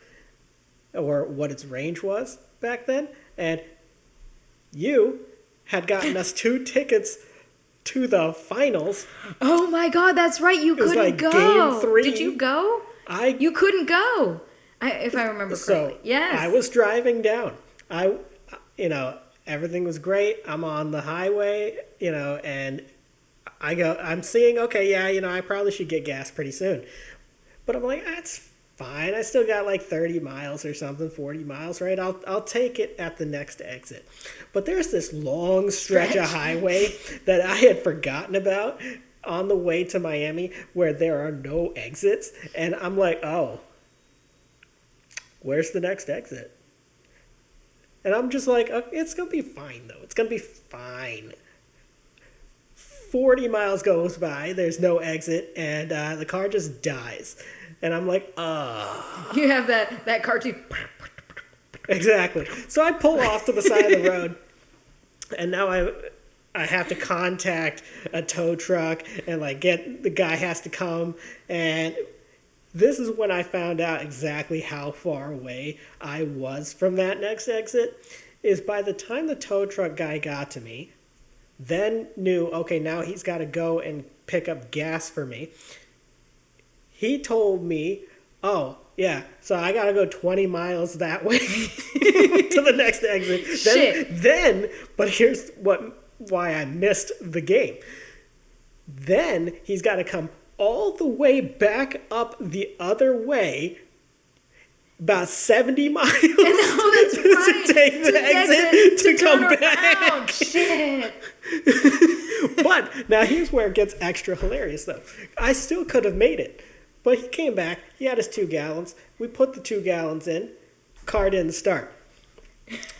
or what its range was back then. And you had gotten us 2 tickets to the finals. Oh my God, that's right. You couldn't like go. Game 3. Did you go? You couldn't go. If I remember correctly. So yes. I was driving down. Everything was great. I'm on the highway, and I'm seeing, okay, yeah, I probably should get gas pretty soon. But I'm like, that's fine. I still got like 30 miles or something, 40 miles, right? I'll take it at the next exit. But there's this long stretch of highway that I had forgotten about on the way to Miami where there are no exits. And I'm like, oh, where's the next exit? And I'm just like, okay, it's going to be fine, though. It's going to be fine. 40 miles goes by, there's no exit, and the car just dies. And I'm like, You have that cartoon. Exactly. So I pull off to the side of the road, and now I have to contact a tow truck, and the guy has to come. And this is when I found out exactly how far away I was from that next exit. is by the time the tow truck guy got to me, then knew, okay, now he's got to go and pick up gas for me. He told me, oh, yeah, so I got to go 20 miles that way to the next exit. But here's why I missed the game. Then he's got to come all the way back up the other way, about 70 miles right. to take the exit to come turn back. around. Shit. But now here's where it gets extra hilarious, though. I still could have made it. But he came back. He had his 2 gallons. We put the 2 gallons in. Car didn't start.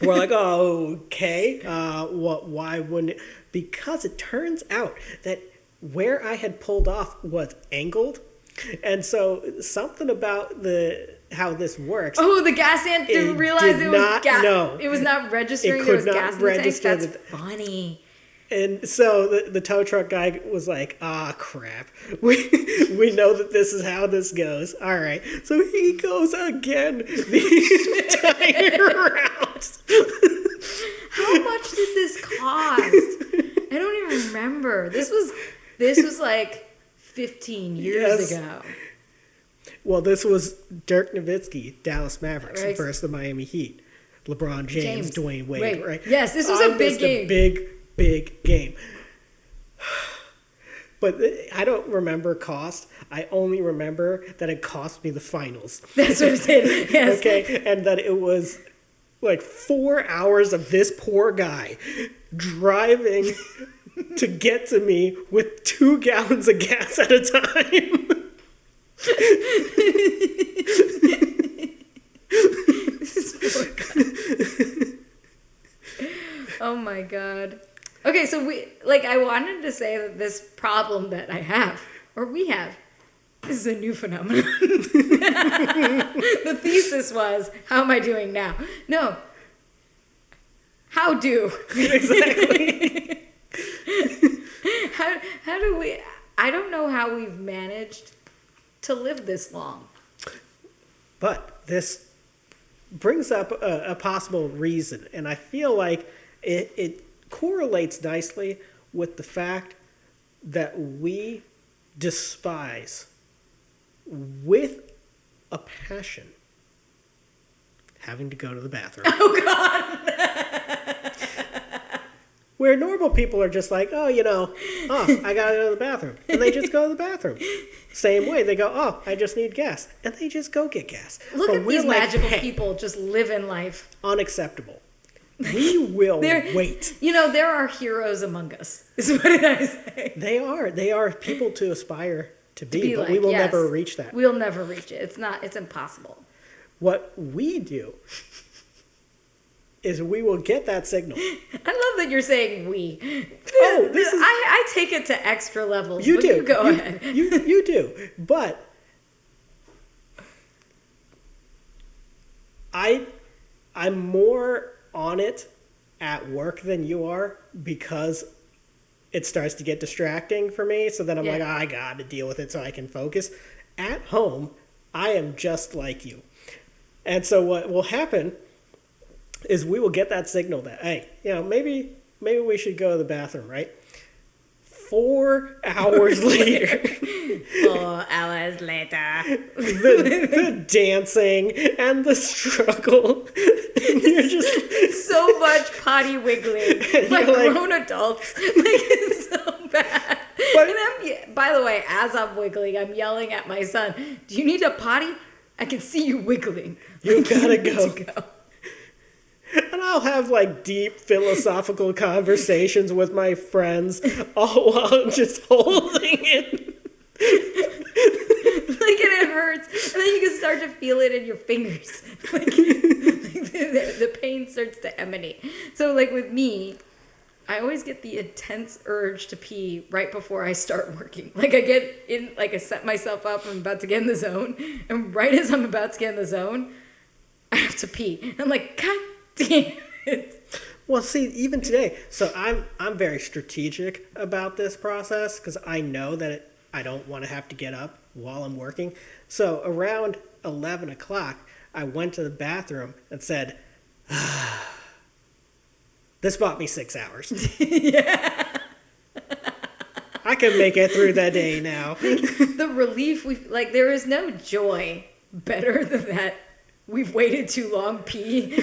We're like, oh, okay. Why wouldn't it? Because it turns out that where I had pulled off was angled. And so something about how this works. Oh, the gas ant didn't realize it was gas. No. It was not registering. It There could was not gas in the tank. register That's funny. And so the tow truck guy was like, crap. We know that this is how this goes. All right. So he goes again the entire route. How much did this cost? I don't even remember. This was like 15 years ago. Well, this was Dirk Nowitzki, Dallas Mavericks, Right. versus the Miami Heat. LeBron James, Dwayne Wade, right? Yes, this was a big game. Big game. But I don't remember cost. I only remember that it cost me the finals. That's what it did. Yes. Okay, and that it was like 4 hours of this poor guy driving to get to me with 2 gallons of gas at a time. Oh my god. Okay, so I wanted to say that this problem that I have, or we have, is a new phenomenon. The thesis was, how am I doing now? No. How do? Exactly. How do we, I don't know how we've managed to live this long. But this brings up a possible reason, and I feel like it correlates nicely with the fact that we despise, with a passion, having to go to the bathroom. Oh, God. Where normal people are just like, I gotta go to the bathroom. And they just go to the bathroom. Same way, they go, I just need gas. And they just go get gas. Look But at we're these like, magical hey, people just living life. unacceptable. We will wait. There are heroes among us, is what I say. They are people to aspire to be, but like, we will yes, never reach that. We'll never reach it. It's impossible. What we do is we will get that signal. I love that you're saying we. Oh, this is, I take it to extra levels. you but do. You go ahead. You do. But I'm more on it at work than you are, because it starts to get distracting for me. So then I'm like, I got to deal with it so I can focus. At home, I am just like you. And so what will happen is we will get that signal that, hey, maybe we should go to the bathroom, right? 4 hours later. 4 hours later. the dancing and the struggle. And you're just so much potty wiggling. Like grown adults. It's so bad. But, And by the way, as I'm wiggling, I'm yelling at my son, do you need a potty? I can see you wiggling. You gotta need go. to go. And I'll have deep philosophical conversations with my friends, all while just holding it. And it hurts. And then you can start to feel it in your fingers. The pain starts to emanate. So with me, I always get the intense urge to pee right before I start working. I get in, I set myself up, I'm about to get in the zone. And right as I'm about to get in the zone, I have to pee. I'm like, God damn it. Well, see, even today, so I'm very strategic about this process, because I know that I don't want to have to get up while I'm working. So around 11 o'clock, I went to the bathroom and said, This bought me 6 hours. I can make it through that day now. The relief there is no joy better than that we've waited too long pee.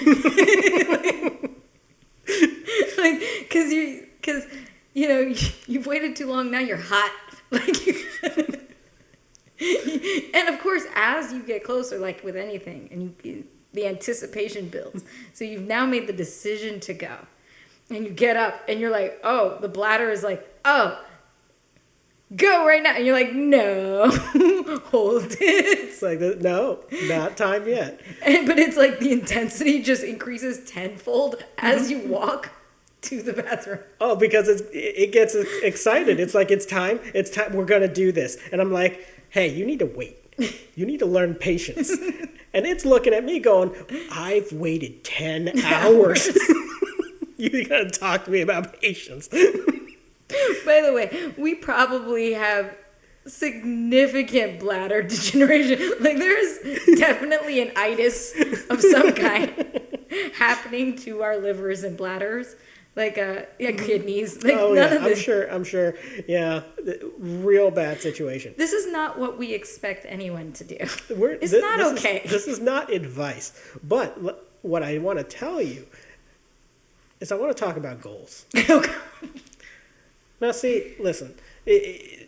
Because you've waited too long, now you're hot. And of course, as you get closer, like with anything, and the anticipation builds. So you've now made the decision to go. And you get up and you're like, oh, the bladder is like, oh, go right now. And you're like, no, hold it. It's like, no, not time yet. But it's like the intensity just increases tenfold as you walk to the bathroom. Oh, because it gets excited. It's like, it's time. We're going to do this. And I'm like, hey, you need to wait. You need to learn patience. And it's looking at me going, I've waited 10 hours. You got to talk to me about patience. By the way, we probably have significant bladder degeneration. Like, there's definitely an itis of some kind happening to our livers and bladders. Like, kidneys. Like, oh, yeah, I'm sure. Yeah, real bad situation. This is not what we expect anyone to do. It's this not okay. This is not advice. But what I want to tell you is I want to talk about goals. Now, see, listen, a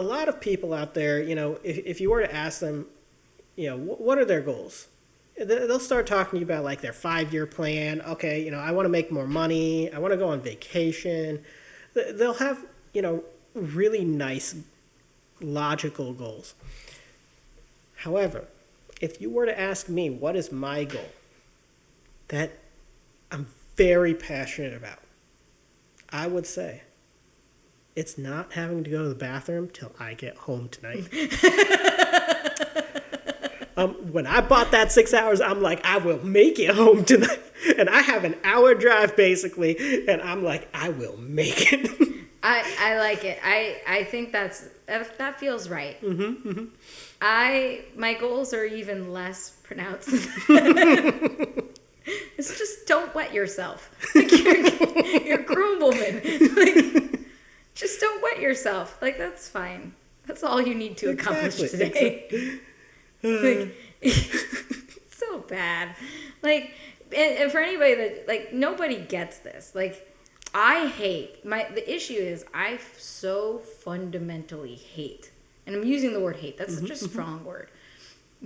lot of people out there, if you were to ask them, what are their goals? They'll start talking to you about like their 5-year plan. Okay, I want to make more money. I want to go on vacation. They'll have, really nice, logical goals. However, if you were to ask me what is my goal that I'm very passionate about, I would say it's not having to go to the bathroom till I get home tonight. When I bought that 6 hours, I'm like, I will make it home tonight. And I have an hour drive, basically, and I'm like, I will make it. I like it. I think that feels right. My goals are even less pronounced than that. It's just don't wet yourself. Like, you're a groom woman. Like, just don't wet yourself. Like, that's fine. That's all you need to accomplish today. Like, it's so bad. Like, and for anybody that, like, nobody gets this. Like, the issue is I so fundamentally hate, and I'm using the word hate, that's such a strong word,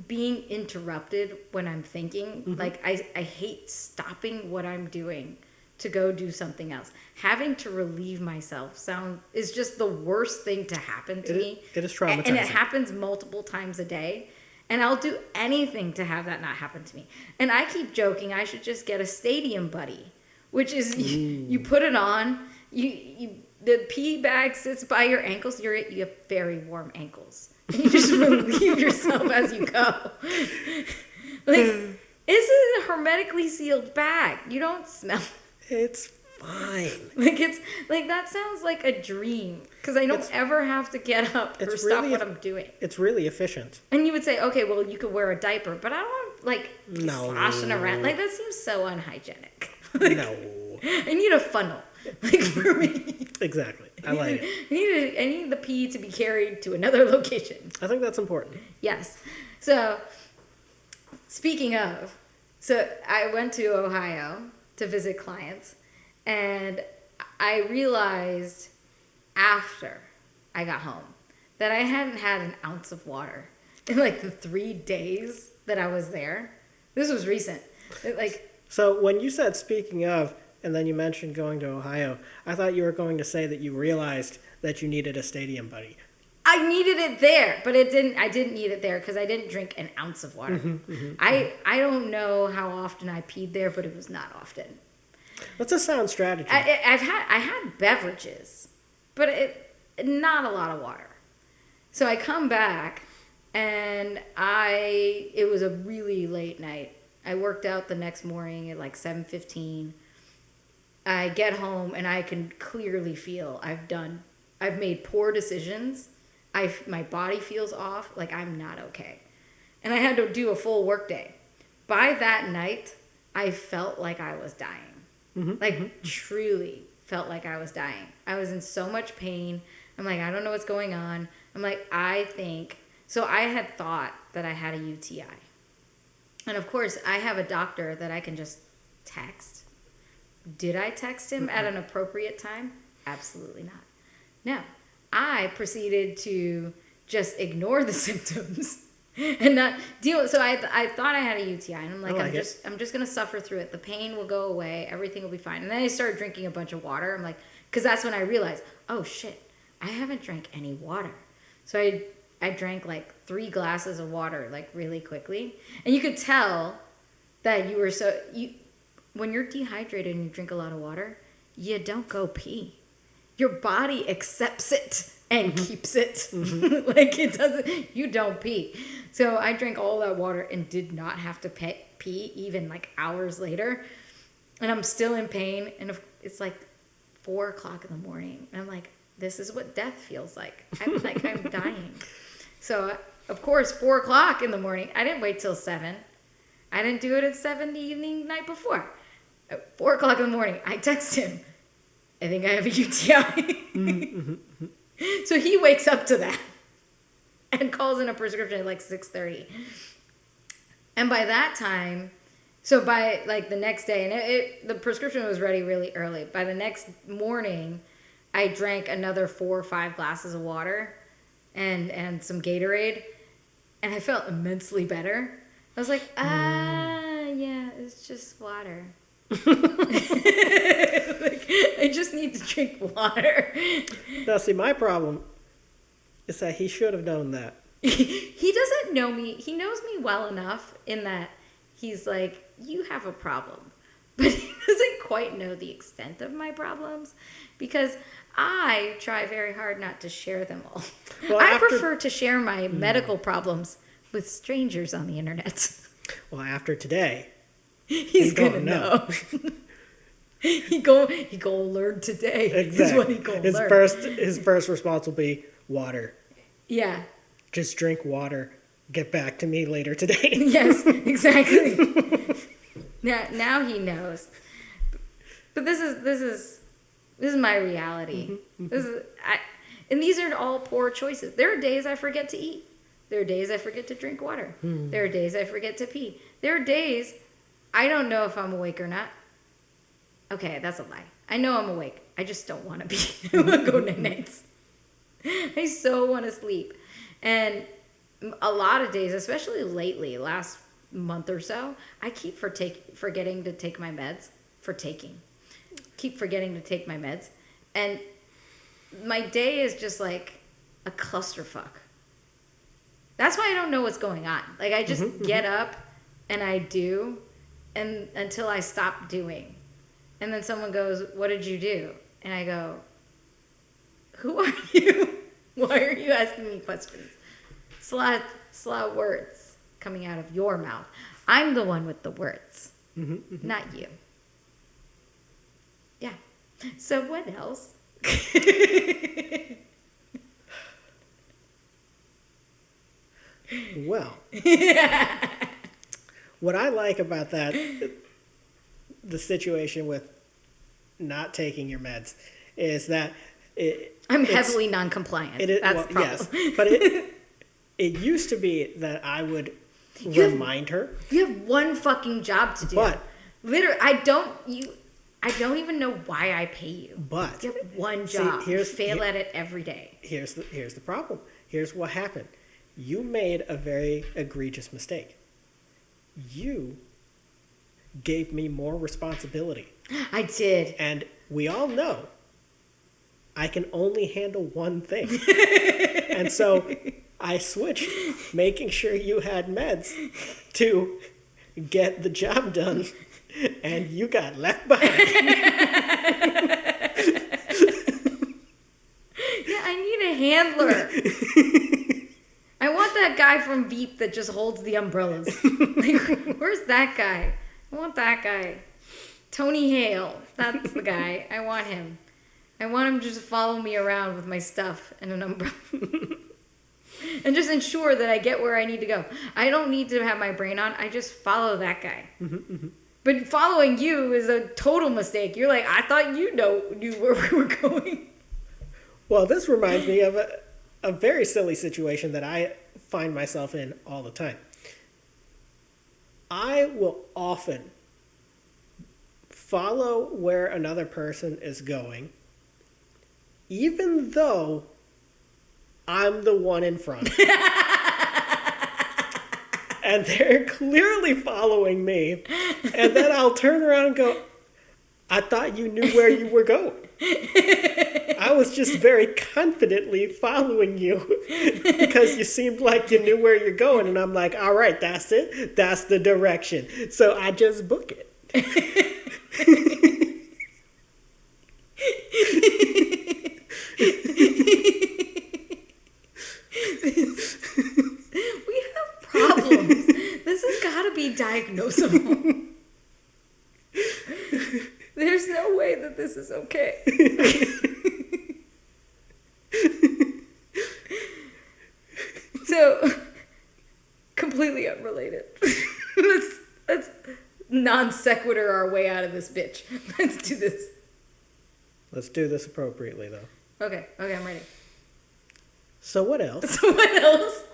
being interrupted when I'm thinking. Like, I hate stopping what I'm doing to go do something else. Having to relieve myself is just the worst thing to happen to me. It is traumatizing. And it happens multiple times a day. And I'll do anything to have that not happen to me. And I keep joking I should just get a stadium buddy, which is you put it on, the pee bag sits by your ankles. You have very warm ankles. And you just relieve yourself as you go. Like, this is a hermetically sealed bag. You don't smell. It's fine. Like that sounds like a dream because I don't ever have to get up or stop what I'm doing. It's really efficient. And you would say, okay, well, you could wear a diaper, but I don't want sloshing around. Like, that seems so unhygienic. Like, no. I need a funnel. Like, for me. Exactly. I like it. I need the pee to be carried to another location. I think that's important. Yes. So, speaking of, I went to Ohio to visit clients, and I realized after I got home that I hadn't had an ounce of water in like the 3 days that I was there. This was recent. So when you said speaking of, and then you mentioned going to Ohio, I thought you were going to say that you realized that you needed a stadium buddy. I needed it there, but I didn't need it there because I didn't drink an ounce of water. I don't know how often I peed there, but it was not often. That's a sound strategy. I had beverages, but not a lot of water. So I come back, and it was a really late night. I worked out the next morning at like 7:15. I get home, and I can clearly feel I've made poor decisions. My body feels off, like I'm not okay. And I had to do a full work day. By that night, I felt like I was dying. Like, truly felt like I was dying. I was in so much pain. I'm like, I don't know what's going on. I'm like, I think. So I had thought that I had a UTI. And of course, I have a doctor that I can just text. Did I text him at an appropriate time? Absolutely not. No. I proceeded to just ignore the symptoms and not deal. So I thought I had a UTI, and I'm like, I'm just gonna suffer through it. The pain will go away. Everything will be fine. And then I started drinking a bunch of water. I'm like, because that's when I realized, oh shit, I haven't drank any water. So I drank like 3 glasses of water like really quickly, and you could tell that you were when you're dehydrated and you drink a lot of water, you don't go pee. Your body accepts it and keeps it. Like, it doesn't, you don't pee. So I drank all that water and did not have to pee even like hours later. And I'm still in pain. And it's like 4 o'clock in the morning. And I'm like, this is what death feels like. I'm like, I'm dying. So, of course, 4 o'clock in the morning, I didn't wait till 7. I didn't do it at 7 the evening night before. At 4 o'clock in the morning, I text him, I think I have a UTI. So he wakes up to that and calls in a prescription at like 6:30. And by that time, so by like the next day, and the prescription was ready really early. By the next morning, I drank another 4 or 5 glasses of water and some Gatorade, and I felt immensely better. I was like, yeah, it's just water. Like, I just need to drink water. Now, see, my problem is that he should have known that. He doesn't know me. He knows me well enough in that he's like, you have a problem. But he doesn't quite know the extent of my problems because I try very hard not to share them all. Well, I prefer to share my medical problems with strangers on the internet. Well, after today, he's gonna know. he go learn today. Exactly. Is what he gonna learn. His first response will be water. Yeah. Just drink water. Get back to me later today. Yes, exactly. Now he knows. But this is my reality. And these are all poor choices. There are days I forget to eat. There are days I forget to drink water. There are days I forget to pee. There are days I don't know if I'm awake or not. Okay, that's a lie. I know I'm awake. I just don't want to be. I want to go night-nights. I so want to sleep. And a lot of days, especially lately, last month or so, I keep forgetting to take my meds. Keep forgetting to take my meds. And my day is just like a clusterfuck. That's why I don't know what's going on. Like, I just get up and I do, and until I stop doing. And then someone goes, what did you do? And I go, who are you? Why are you asking me questions? It's a lot of words coming out of your mouth. I'm the one with the words, not you. Yeah. So what else? Well, what I like about that, the situation with not taking your meds, is that I'm heavily non-compliant. That's the problem. Yes, but it used to be that I would remind her. You have one fucking job to do. But literally, I don't even know why I pay you. But you have one job. See, you fail at it every day. Here's the problem. Here's what happened. You made a very egregious mistake. You gave me more responsibility. I did. And we all know I can only handle one thing. And so I switched making sure you had meds to get the job done, and you got left behind. Yeah, I need a handler. I want that guy from Veep that just holds the umbrellas. Like, where's that guy? I want that guy. Tony Hale. That's the guy. I want him. I want him to just follow me around with my stuff and an umbrella. And just ensure that I get where I need to go. I don't need to have my brain on. I just follow that guy. But But following you is a total mistake. You're like, I thought knew where we were going. Well, this reminds me of a very silly situation that I find myself in all the time. I will often follow where another person is going, even though I'm the one in front. And they're clearly following me. And then I'll turn around and go, I thought you knew where you were going. I was just very confidently following you because you seemed like you knew where you're going. And I'm like, all right, that's it. That's the direction. So I just book it. We have problems. This has got to be diagnosable. There's no way that this is okay. So, completely unrelated. Let's non sequitur our way out of this bitch. Let's do this. Let's do this appropriately, though. Okay, I'm ready. So what else? So what else?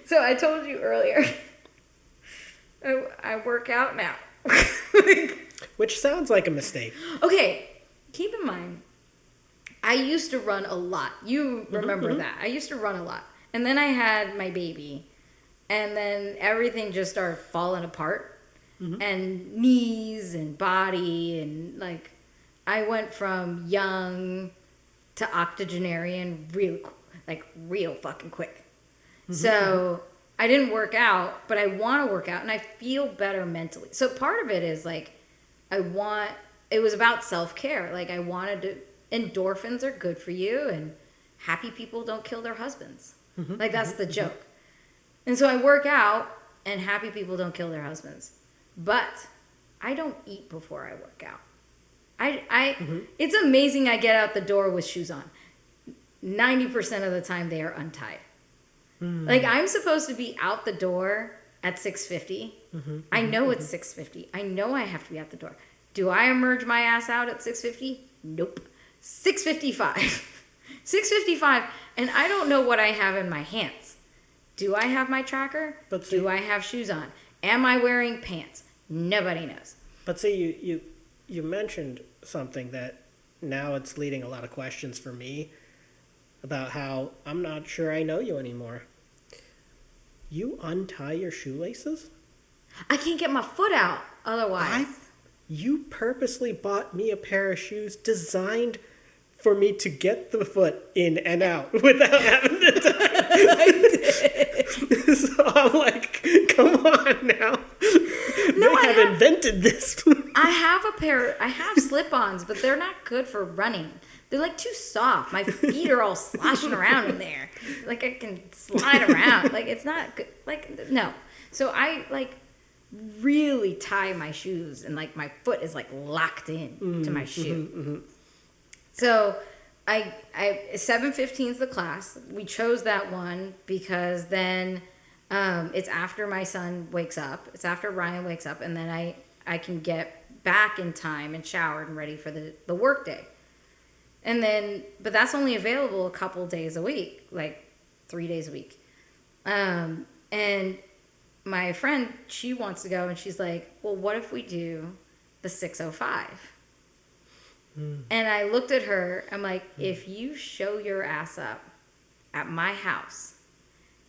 So I told you earlier, I work out now. Which sounds like a mistake. Okay, keep in mind, I used to run a lot. You remember that. I used to run a lot. And then I had my baby. And then everything just started falling apart. And knees and body and like, I went from young to octogenarian real fucking quick. So I didn't work out, but I want to work out and I feel better mentally. So part of it is like, it was about self-care. Like I wanted to, endorphins are good for you and happy people don't kill their husbands. Like that's the joke. And so I work out and happy people don't kill their husbands. But I don't eat before I work out. It's amazing I get out the door with shoes on. 90% of the time they are untied. Like I'm supposed to be out the door at 6:50. I know it's 6:50. I know I have to be out the door. Do I emerge my ass out at 6:50? Nope. 6:55. 6:55 and I don't know what I have in my hands. Do I have my tracker? Do I have shoes on? Am I wearing pants? Nobody knows. But see, you mentioned something that now it's leading a lot of questions for me about how I'm not sure I know you anymore. You untie your shoelaces? I can't get my foot out otherwise. You purposely bought me a pair of shoes designed for me to get the foot in and out without having to tie. I did. So I'm like, come on now. No, they have invented this. I have slip-ons, but they're not good for running. They're like too soft. My feet are all sloshing around in there. Like I can slide around. Like it's not good. Like no. So I like really tie my shoes and like my foot is like locked in to my shoe. So I 7:15 is the class. We chose that one because then it's after my son wakes up. It's after Ryan wakes up, and then I can get back in time and showered and ready for the work day. And then, but that's only available a couple days a week, like 3 days a week. And my friend, she wants to go, and she's like, well, what if we do the 6:05? And I looked at her, I'm like, if you show your ass up at my house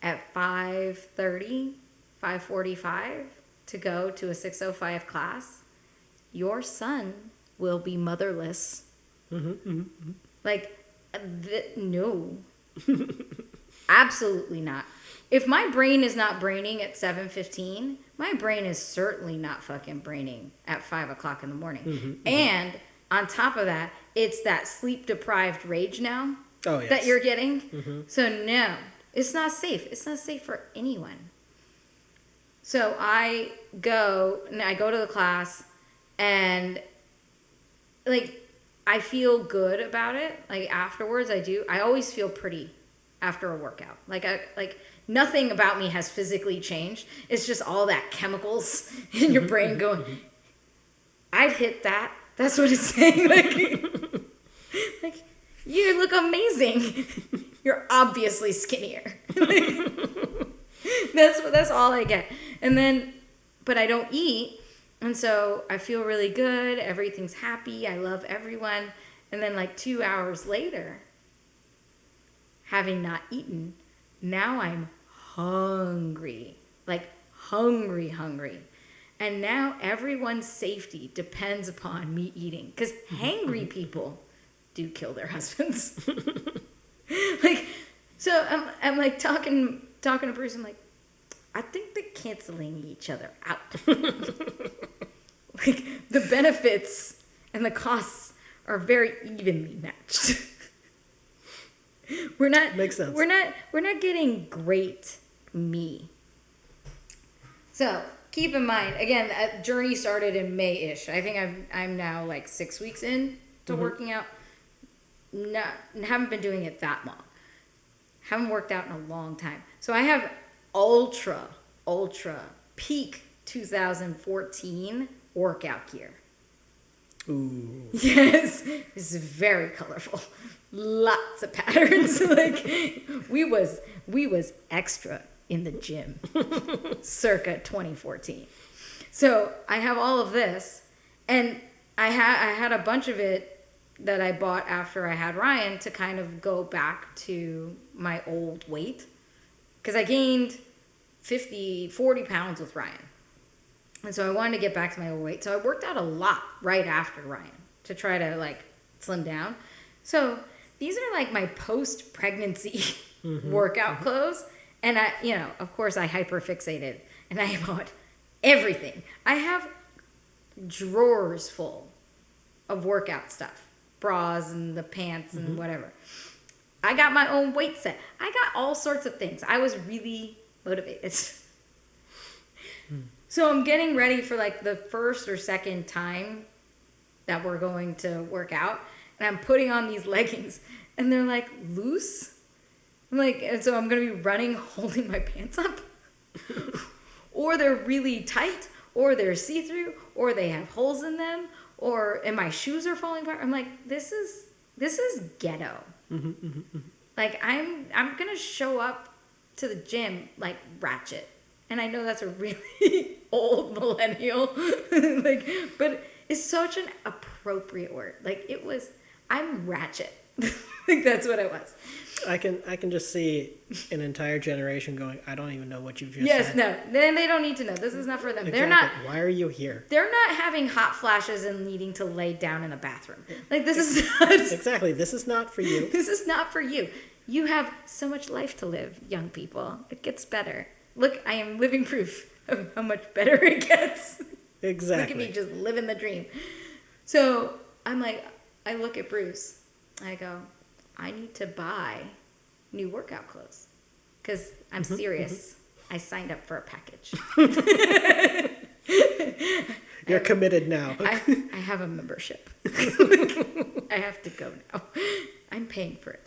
at 5:30, 5:45 to go to a 6:05 class, your son will be motherless. Like, no. Absolutely not. If my brain is not braining at 7:15, my brain is certainly not fucking braining at 5 o'clock in the morning. And on top of that, it's that sleep-deprived rage now that you're getting. So no, it's not safe. It's not safe for anyone. So I go to the class, and like I feel good about it. Like afterwards, I do. I always feel pretty after a workout. Like nothing about me has physically changed. It's just all that chemicals in your brain going, I'd hit that. That's what it's saying. Like you look amazing. You're obviously skinnier. That's all I get. And then, but I don't eat. And so I feel really good. Everything's happy. I love everyone. And then like 2 hours later, having not eaten, now I'm hungry. Like hungry. And now everyone's safety depends upon me eating. Because hangry people do kill their husbands. Like, so I'm like talking to Bruce. I'm like, I think they're canceling each other out. Like the benefits and the costs are very evenly matched. Makes sense. We're not getting great me. So keep in mind, again, that journey started in May-ish. I think I'm now like 6 weeks in to working out. Haven't been doing it that long. Haven't worked out in a long time. So I have ultra peak 2014 workout gear. Ooh. Yes, this is very colorful. Lots of patterns. Like we was extra in the gym circa 2014. So I have all of this, and I had a bunch of it that I bought after I had Ryan to kind of go back to my old weight, because I gained 40 pounds with Ryan. And so I wanted to get back to my old weight. So I worked out a lot right after Ryan to try to like slim down. So these are like my post-pregnancy workout clothes. And I, of course I hyper-fixated and I bought everything. I have drawers full of workout stuff, bras and the pants and whatever. I got my own weight set. I got all sorts of things. I was really motivated. So I'm getting ready for like the first or second time that we're going to work out. And I'm putting on these leggings and they're like loose. I'm like, and so I'm going to be running holding my pants up. Or they're really tight, or they're see-through, or they have holes in them, and my shoes are falling apart. I'm like, this is ghetto. Like I'm going to show up to the gym like ratchet. And I know that's a really old millennial, but it's such an appropriate word. Like I'm ratchet. Like that's what I was. I can just see an entire generation going, I don't even know what you just said. Yes, no. Then they don't need to know. This is not for them. Exactly. They're not. Why are you here? They're not having hot flashes and needing to lay down in the bathroom. Like this is not. Exactly. This is not for you. This is not for you. You have so much life to live, young people. It gets better. Look, I am living proof of how much better it gets. Exactly. Look at me just living the dream. So I'm like, I look at Bruce. I go, I need to buy new workout clothes because I'm serious. I signed up for a package. You're committed now. I have a membership. I have to go now. I'm paying for it.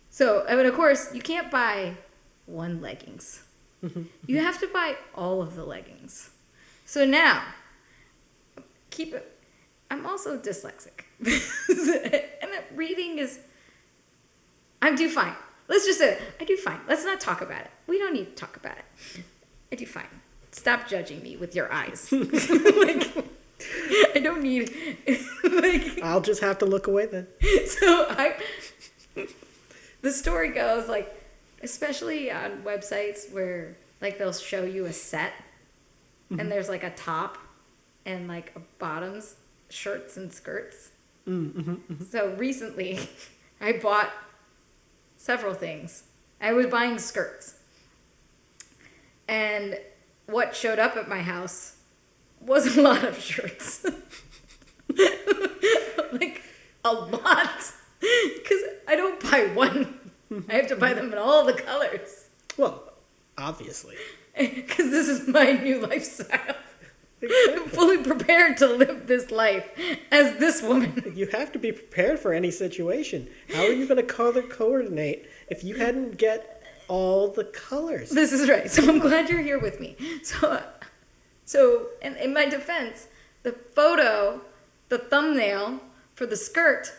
So, I mean, of course, you can't buy one leggings. You have to buy all of the leggings. So now, I'm also dyslexic. And reading is, I do fine. Let's just say it. I do fine. Let's not talk about it. We don't need to talk about it. I do fine. Stop judging me with your eyes. I don't need, I'll just have to look away then. So the story goes especially on websites where they'll show you a set and there's a top and a bottoms, shirts and skirts. So recently I bought several things. I was buying skirts. And what showed up at my house was a lot of shirts. A lot. Because I don't buy one. I have to buy them in all the colors. Well, obviously. Because this is my new lifestyle. Exactly. I'm fully prepared to live this life as this woman. You have to be prepared for any situation. How are you going to color coordinate if you hadn't get all the colors. This is right. So I'm glad you're here with me. So in my defense, the thumbnail for the skirt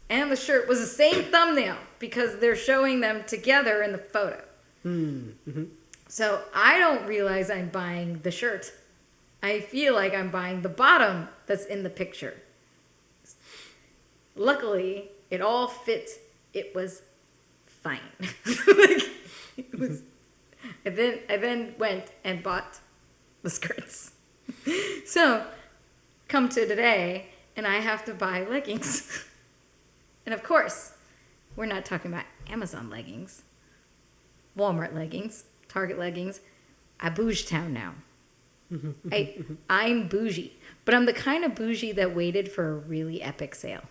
and the shirt was the same thumbnail because they're showing them together in the photo. Mm-hmm. So I don't realize I'm buying the shirt. I feel like I'm buying the bottom that's in the picture. Luckily, it all fit. It was fine. It was. I then went and bought the skirts. So, come to today, and I have to buy leggings. And of course, we're not talking about Amazon leggings, Walmart leggings, Target leggings. I bougie town now. I'm bougie, but I'm the kind of bougie that waited for a really epic sale.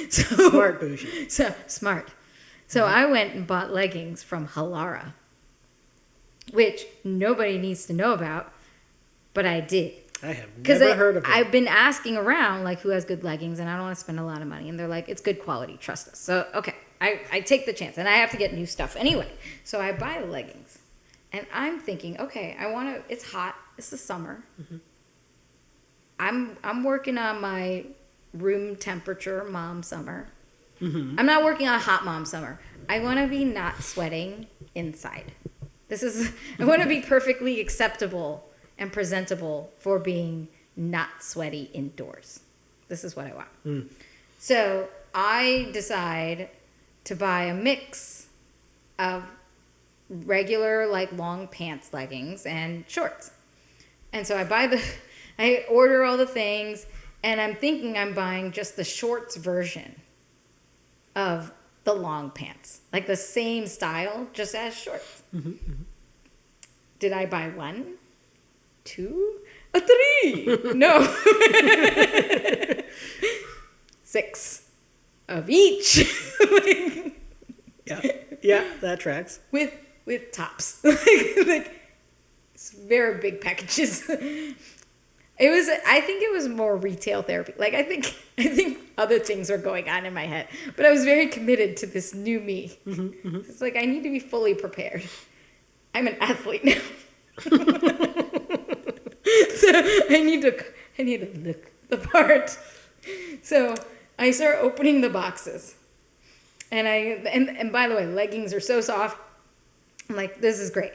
So, Smart bougie. So smart. So I went and bought leggings from Halara, which nobody needs to know about, but I did. I have never heard of it. I've been asking around, like, who has good leggings, and I don't want to spend a lot of money. And they're like, it's good quality, trust us. So, okay, I take the chance, and I have to get new stuff anyway. So I buy the leggings, and I'm thinking, okay, it's hot, it's the summer. Mm-hmm. I'm working on my room temperature mom summer. Mm-hmm. I'm not working on hot mom summer. I want to be not sweating inside. I want to be perfectly acceptable and presentable for being not sweaty indoors. This is what I want. Mm. So I decide to buy a mix of regular, like, long pants leggings and shorts. And so I order all the things, and I'm thinking I'm buying just the shorts version of the long pants. Like the same style, just as shorts. Mm-hmm, mm-hmm. Did I buy 1, 2, or 3? No. 6 of each. Yeah, that tracks. With tops. like it's very big packages. I think it was more retail therapy. Like I think other things were going on in my head, but I was very committed to this new me. Mm-hmm, mm-hmm. It's like I need to be fully prepared. I'm an athlete now. So I need to look the part. So I start opening the boxes. And by the way, leggings are so soft. I'm like, this is great.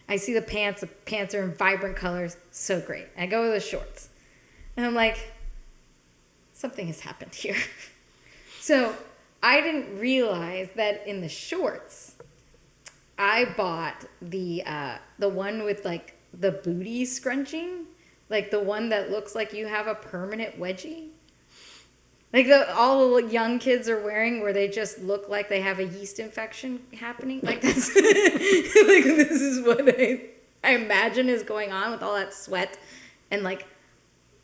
I see the pants are in vibrant colors, so great. I go with the shorts. And I'm like, something has happened here. So I didn't realize that in the shorts, I bought the one with like the booty scrunching, like the one that looks like you have a permanent wedgie. Like all the young kids are wearing, where they just look like they have a yeast infection happening. Like this, like this is what I imagine is going on with all that sweat and like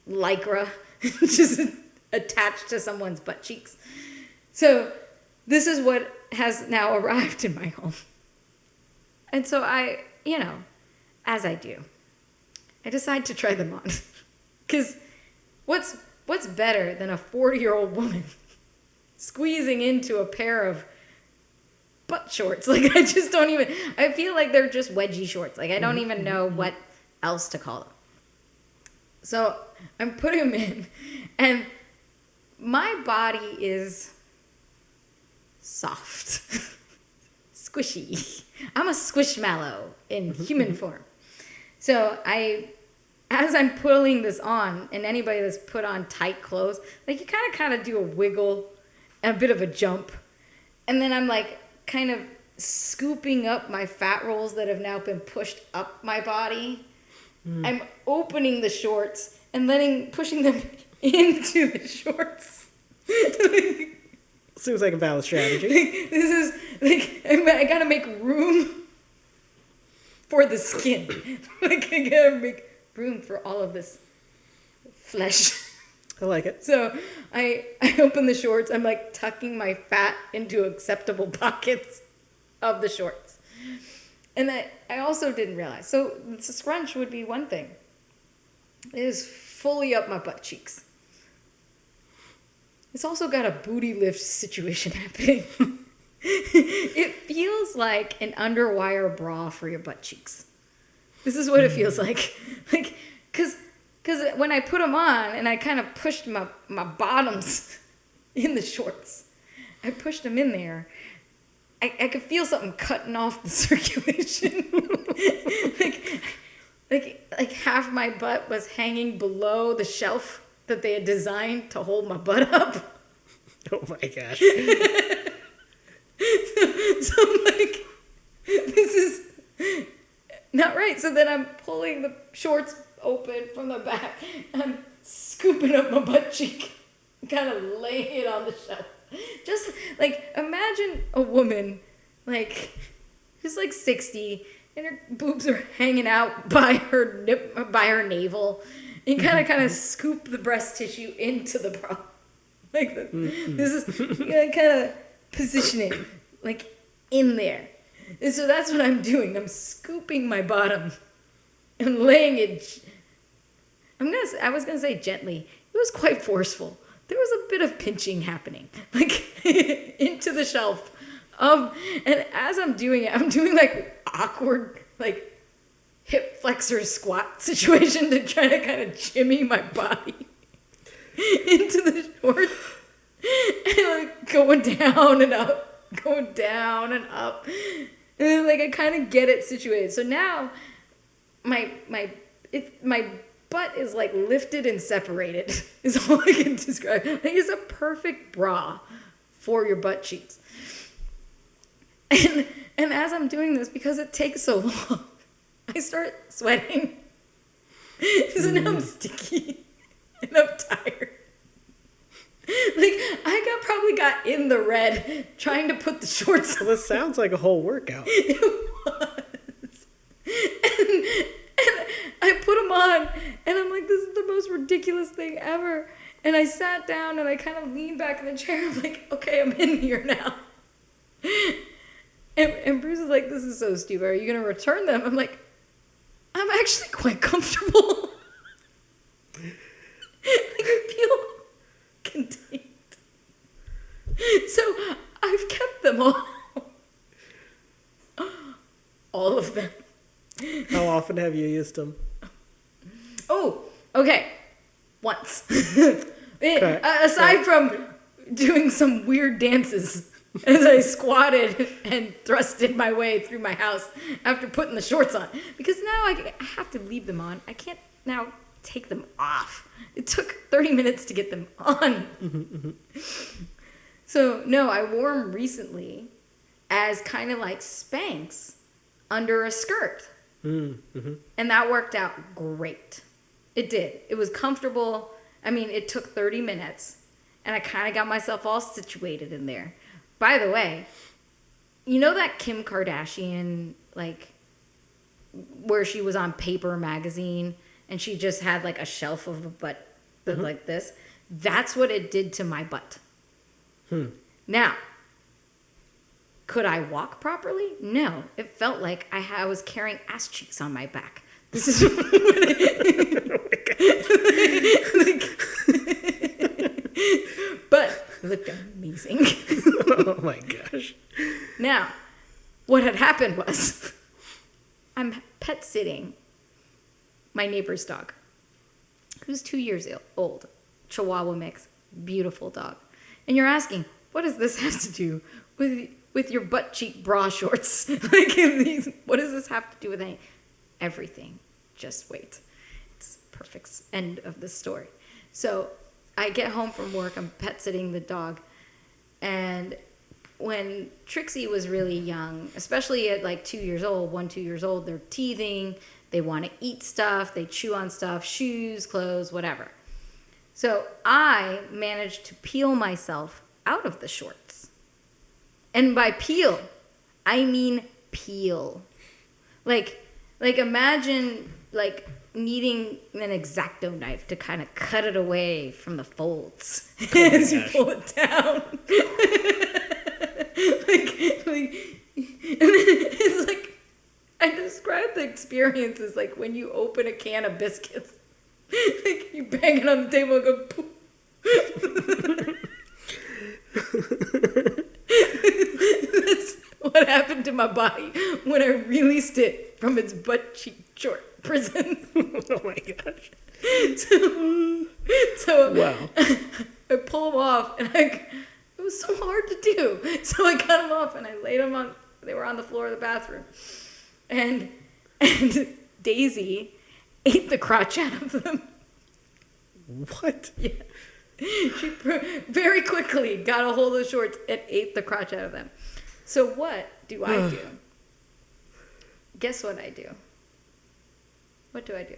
lycra just attached to someone's butt cheeks. So this is what has now arrived in my home. And so I, as I do, I decide to try them on. Because what's better than a 40-year-old woman squeezing into a pair of butt shorts? Like, I feel like they're just wedgie shorts. Like, I don't even know what else to call them. So I'm putting them in, and my body is soft, squishy. I'm a squishmallow in human form. So as I'm pulling this on, and anybody that's put on tight clothes, like you kind of do a wiggle and a bit of a jump. And then I'm like kind of scooping up my fat rolls that have now been pushed up my body. Mm. I'm opening the shorts and pushing them into the shorts. Seems like a valid strategy. This is I gotta make room for the skin. Like I gotta make room for all of this flesh. I like it. So I open the shorts. I'm like tucking my fat into acceptable pockets of the shorts. And I also didn't realize. So the scrunch would be one thing. It is fully up my butt cheeks. It's also got a booty lift situation happening. It feels like an underwire bra for your butt cheeks. This is what it feels like. Like, cause when I put them on and I kind of pushed my bottoms in the shorts, I pushed them in there. I could feel something cutting off the circulation. like half my butt was hanging below the shelf that they had designed to hold my butt up. Oh my gosh. So I'm like, this is not right. So then I'm pulling the shorts open from the back. I'm scooping up my butt cheek, kind of laying it on the shelf. Just like, imagine a woman like who's like 60 and her boobs are hanging out by her navel, and kind of scoop the breast tissue into the bra. Like this is, you know, kind of positioning like in there. And so that's what I'm doing. I'm scooping my bottom and laying it. I was gonna say gently. It was quite forceful. There was a bit of pinching happening, like into the shelf. And as I'm doing it, I'm doing like awkward, like hip flexor squat situation to try to kind of jimmy my body into the shorts, and like going down and up, going down and up, and then like I kind of get it situated. So now my butt is like lifted and separated is all I can describe. Like it's a perfect bra for your butt cheeks. And as I'm doing this, because it takes so long, I start sweating. So now I'm sticky and I'm tired. Like I probably got in the red trying to put the shorts on. Well, this sounds like a whole workout. It was. And I put them on, and I'm like, this is the most ridiculous thing ever. And I sat down, and I kind of leaned back in the chair. I'm like, okay, I'm in here now. And Bruce is like, this is so stupid. Are you going to return them? I'm like, I'm actually quite comfortable. Like, I feel contained. So I've kept them all. All of them. How often have you used them? Oh, okay. Once. Okay. Aside from doing some weird dances as I squatted and thrusted my way through my house after putting the shorts on. Because now I have to leave them on. I can't now take them off. It took 30 minutes to get them on. So, no, I wore them recently as kind of like Spanx under a skirt. Mm-hmm. And that worked out great. It did. It was comfortable. I mean, it took 30 minutes. And I kind of got myself all situated in there. By the way, you know that Kim Kardashian, like, where she was on Paper magazine and she just had like a shelf of a butt like this? That's what it did to my butt. Now, could I walk properly? No. It felt like I was carrying ass cheeks on my back. This is what but it looked amazing. Oh my gosh. Now, what had happened was I'm pet sitting my neighbor's dog, who's 2 years old, Chihuahua mix, beautiful dog. And you're asking, what does this have to do with your butt cheek bra shorts? Like, what does this have to do with anything? Everything. Just wait. It's perfect end of the story. So I get home from work. I'm pet sitting the dog. And when Trixie was really young, especially at like 2 years old, 2 years old, they're teething. They want to eat stuff. They chew on stuff, shoes, clothes, whatever. So I managed to peel myself out of the shorts. And by peel, I mean peel. Like imagine like needing an X-Acto knife to kind of cut it away from the folds as you pull it down. And it's like, I describe the experience as like when you open a can of biscuits. Like you bang it on the table and go poof. protected my body when I released it from its butt cheek short prison. Oh my gosh. So Wow. I pull them off, and it was so hard to do. So I cut them off, and I laid them on. They were on the floor of the bathroom, and Daisy ate the crotch out of them. What? Yeah. She very quickly got a hold of the shorts and ate the crotch out of them. So what do I do? Guess what I do? What do I do?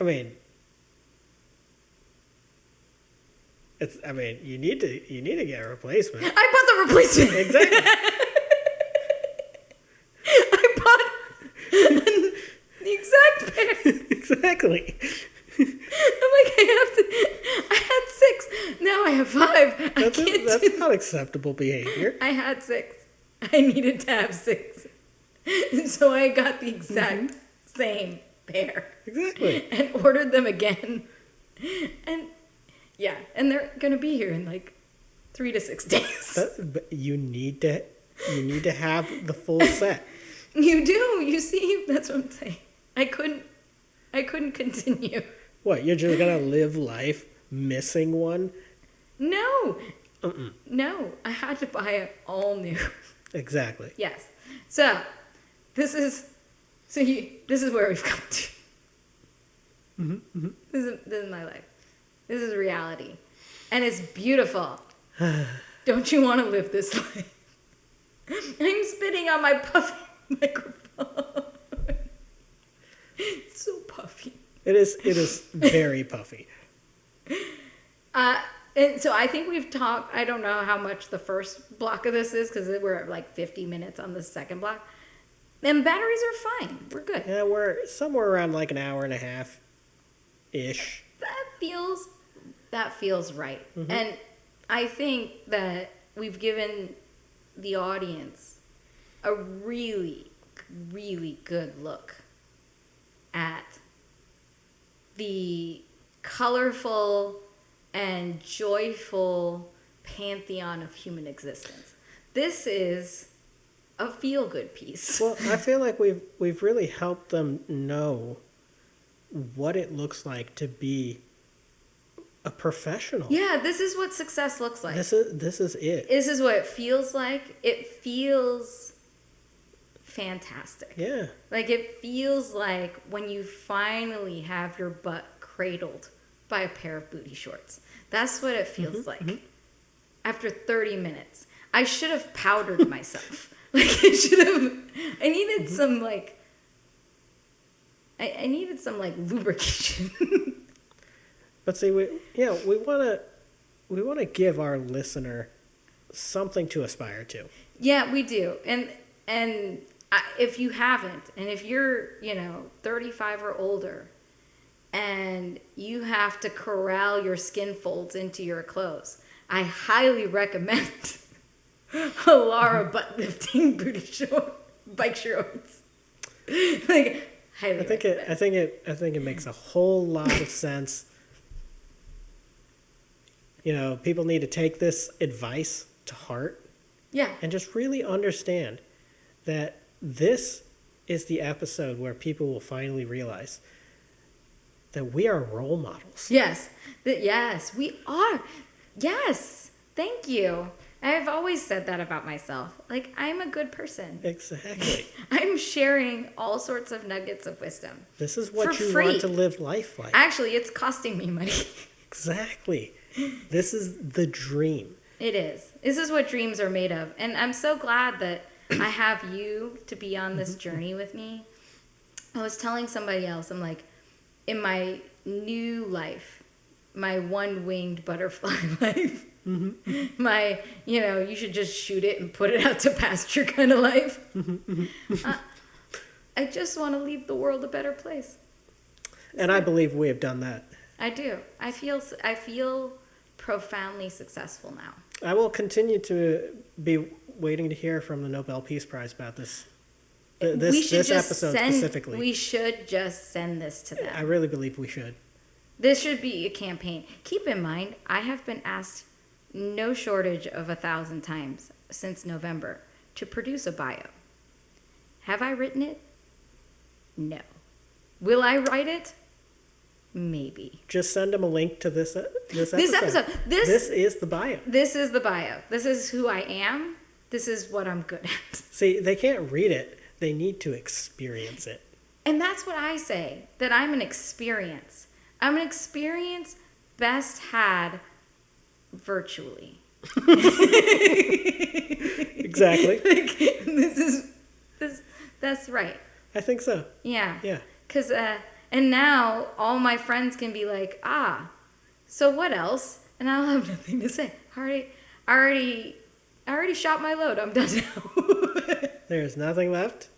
I mean, you need to get a replacement. I bought the replacement. Exactly. I bought the exact pair. Exactly. I'm like, I had 6. Now I have 5. That's not acceptable behavior. I had 6. I needed to have 6. So I got the exact same pair. Exactly. And ordered them again. And yeah, and they're going to be here in like 3 to 6 days. But you need to have the full set. You do. You see, that's what I'm saying. I couldn't continue. What, you're just gonna live life missing one? No. No, I had to buy it all new. Exactly. Yes. So, this is where we've come to. This is my life. This is reality. And it's beautiful. Don't you want to live this life? I'm spitting on my puffy microphone. It's so puffy. It is very puffy. And so I think we've talked, I don't know how much the first block of this is, because we're at like 50 minutes on the second block. And batteries are fine. We're good. Yeah, we're somewhere around like an hour and a half-ish. That feels right. And I think that we've given the audience a really, really good look at the colorful and joyful pantheon of human existence. This is a feel-good piece. Well, I feel like we've really helped them know what it looks like to be a professional. Yeah, this is what success looks like. This is it. This is what it feels like. It feels fantastic. Yeah. Like, it feels like when you finally have your butt cradled by a pair of booty shorts. That's what it feels like. After 30 minutes. I should have powdered myself. I needed some, like, I needed some, like, lubrication. But see, we want to give our listener something to aspire to. Yeah, we do. And if you haven't, and if you're, 35 or older, and you have to corral your skin folds into your clothes, I highly recommend a Lara butt lifting bike shorts. Like, highly recommend. I think it makes a whole lot of sense. People need to take this advice to heart. Yeah. And just really understand that this is the episode where people will finally realize that we are role models. Yes. Yes, we are. Yes. Thank you. I've always said that about myself. Like, I'm a good person. Exactly. I'm sharing all sorts of nuggets of wisdom. This is what for you free. want to live life like. Actually, it's costing me money. Exactly. This is the dream. It is. This is what dreams are made of. And I'm so glad that I have you to be on this journey with me. I was telling somebody else, I'm like, in my new life, my one-winged butterfly life, my, you should just shoot it and put it out to pasture kind of life. I just want to leave the world a better place. And I believe we have done that. I do. I feel profoundly successful now. I will continue to be waiting to hear from the Nobel Peace Prize about this episode specifically. We should just send this to them. I really believe we should. This should be a campaign. Keep in mind, I have been asked no shortage of 1,000 times since November to produce a bio. Have I written it? No. Will I write it? Maybe. Just send them a link to this episode. This is the bio. This is the bio. This is who I am. This is what I'm good at. See, they can't read it. They need to experience it. And that's what I say, that I'm an experience. I'm an experience best had virtually. Exactly. That's right. I think so. Yeah. Yeah. Because, and now all my friends can be like, so what else? And I'll have nothing to say. I already shot my load. I'm done now. There's nothing left.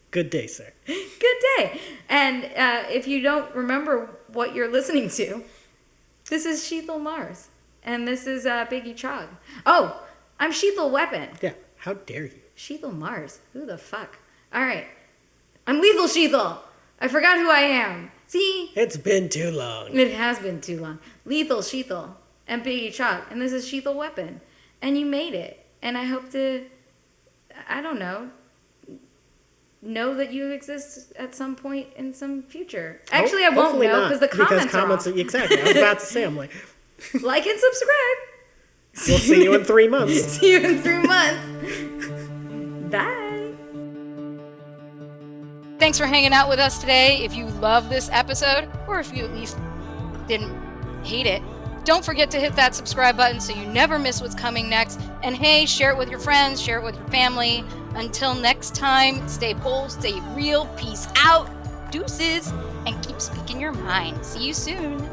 Good day, sir. Good day. And if you don't remember what you're listening to, this is Sheethal Mars. And this is Biggie Chog. Oh, I'm Sheethal Weapon. Yeah, how dare you? Sheethal Mars. Who the fuck? All right. I'm Lethal Sheethal. I forgot who I am. See? It's been too long. It has been too long. Lethal Sheethal and Biggie Chog. And this is Sheethal Weapon. And you made it. And I hope to, I don't know that you exist at some point in some future. Actually, I won't know because the comments are off. Exactly. I was about to say, I'm like, like and subscribe. We'll see you in 3 months. See you in 3 months. Bye. Thanks for hanging out with us today. If you love this episode, or if you at least didn't hate it, don't forget to hit that subscribe button so you never miss what's coming next. And hey, share it with your friends, share it with your family. Until next time, stay bold, stay real, peace out, deuces, and keep speaking your mind. See you soon.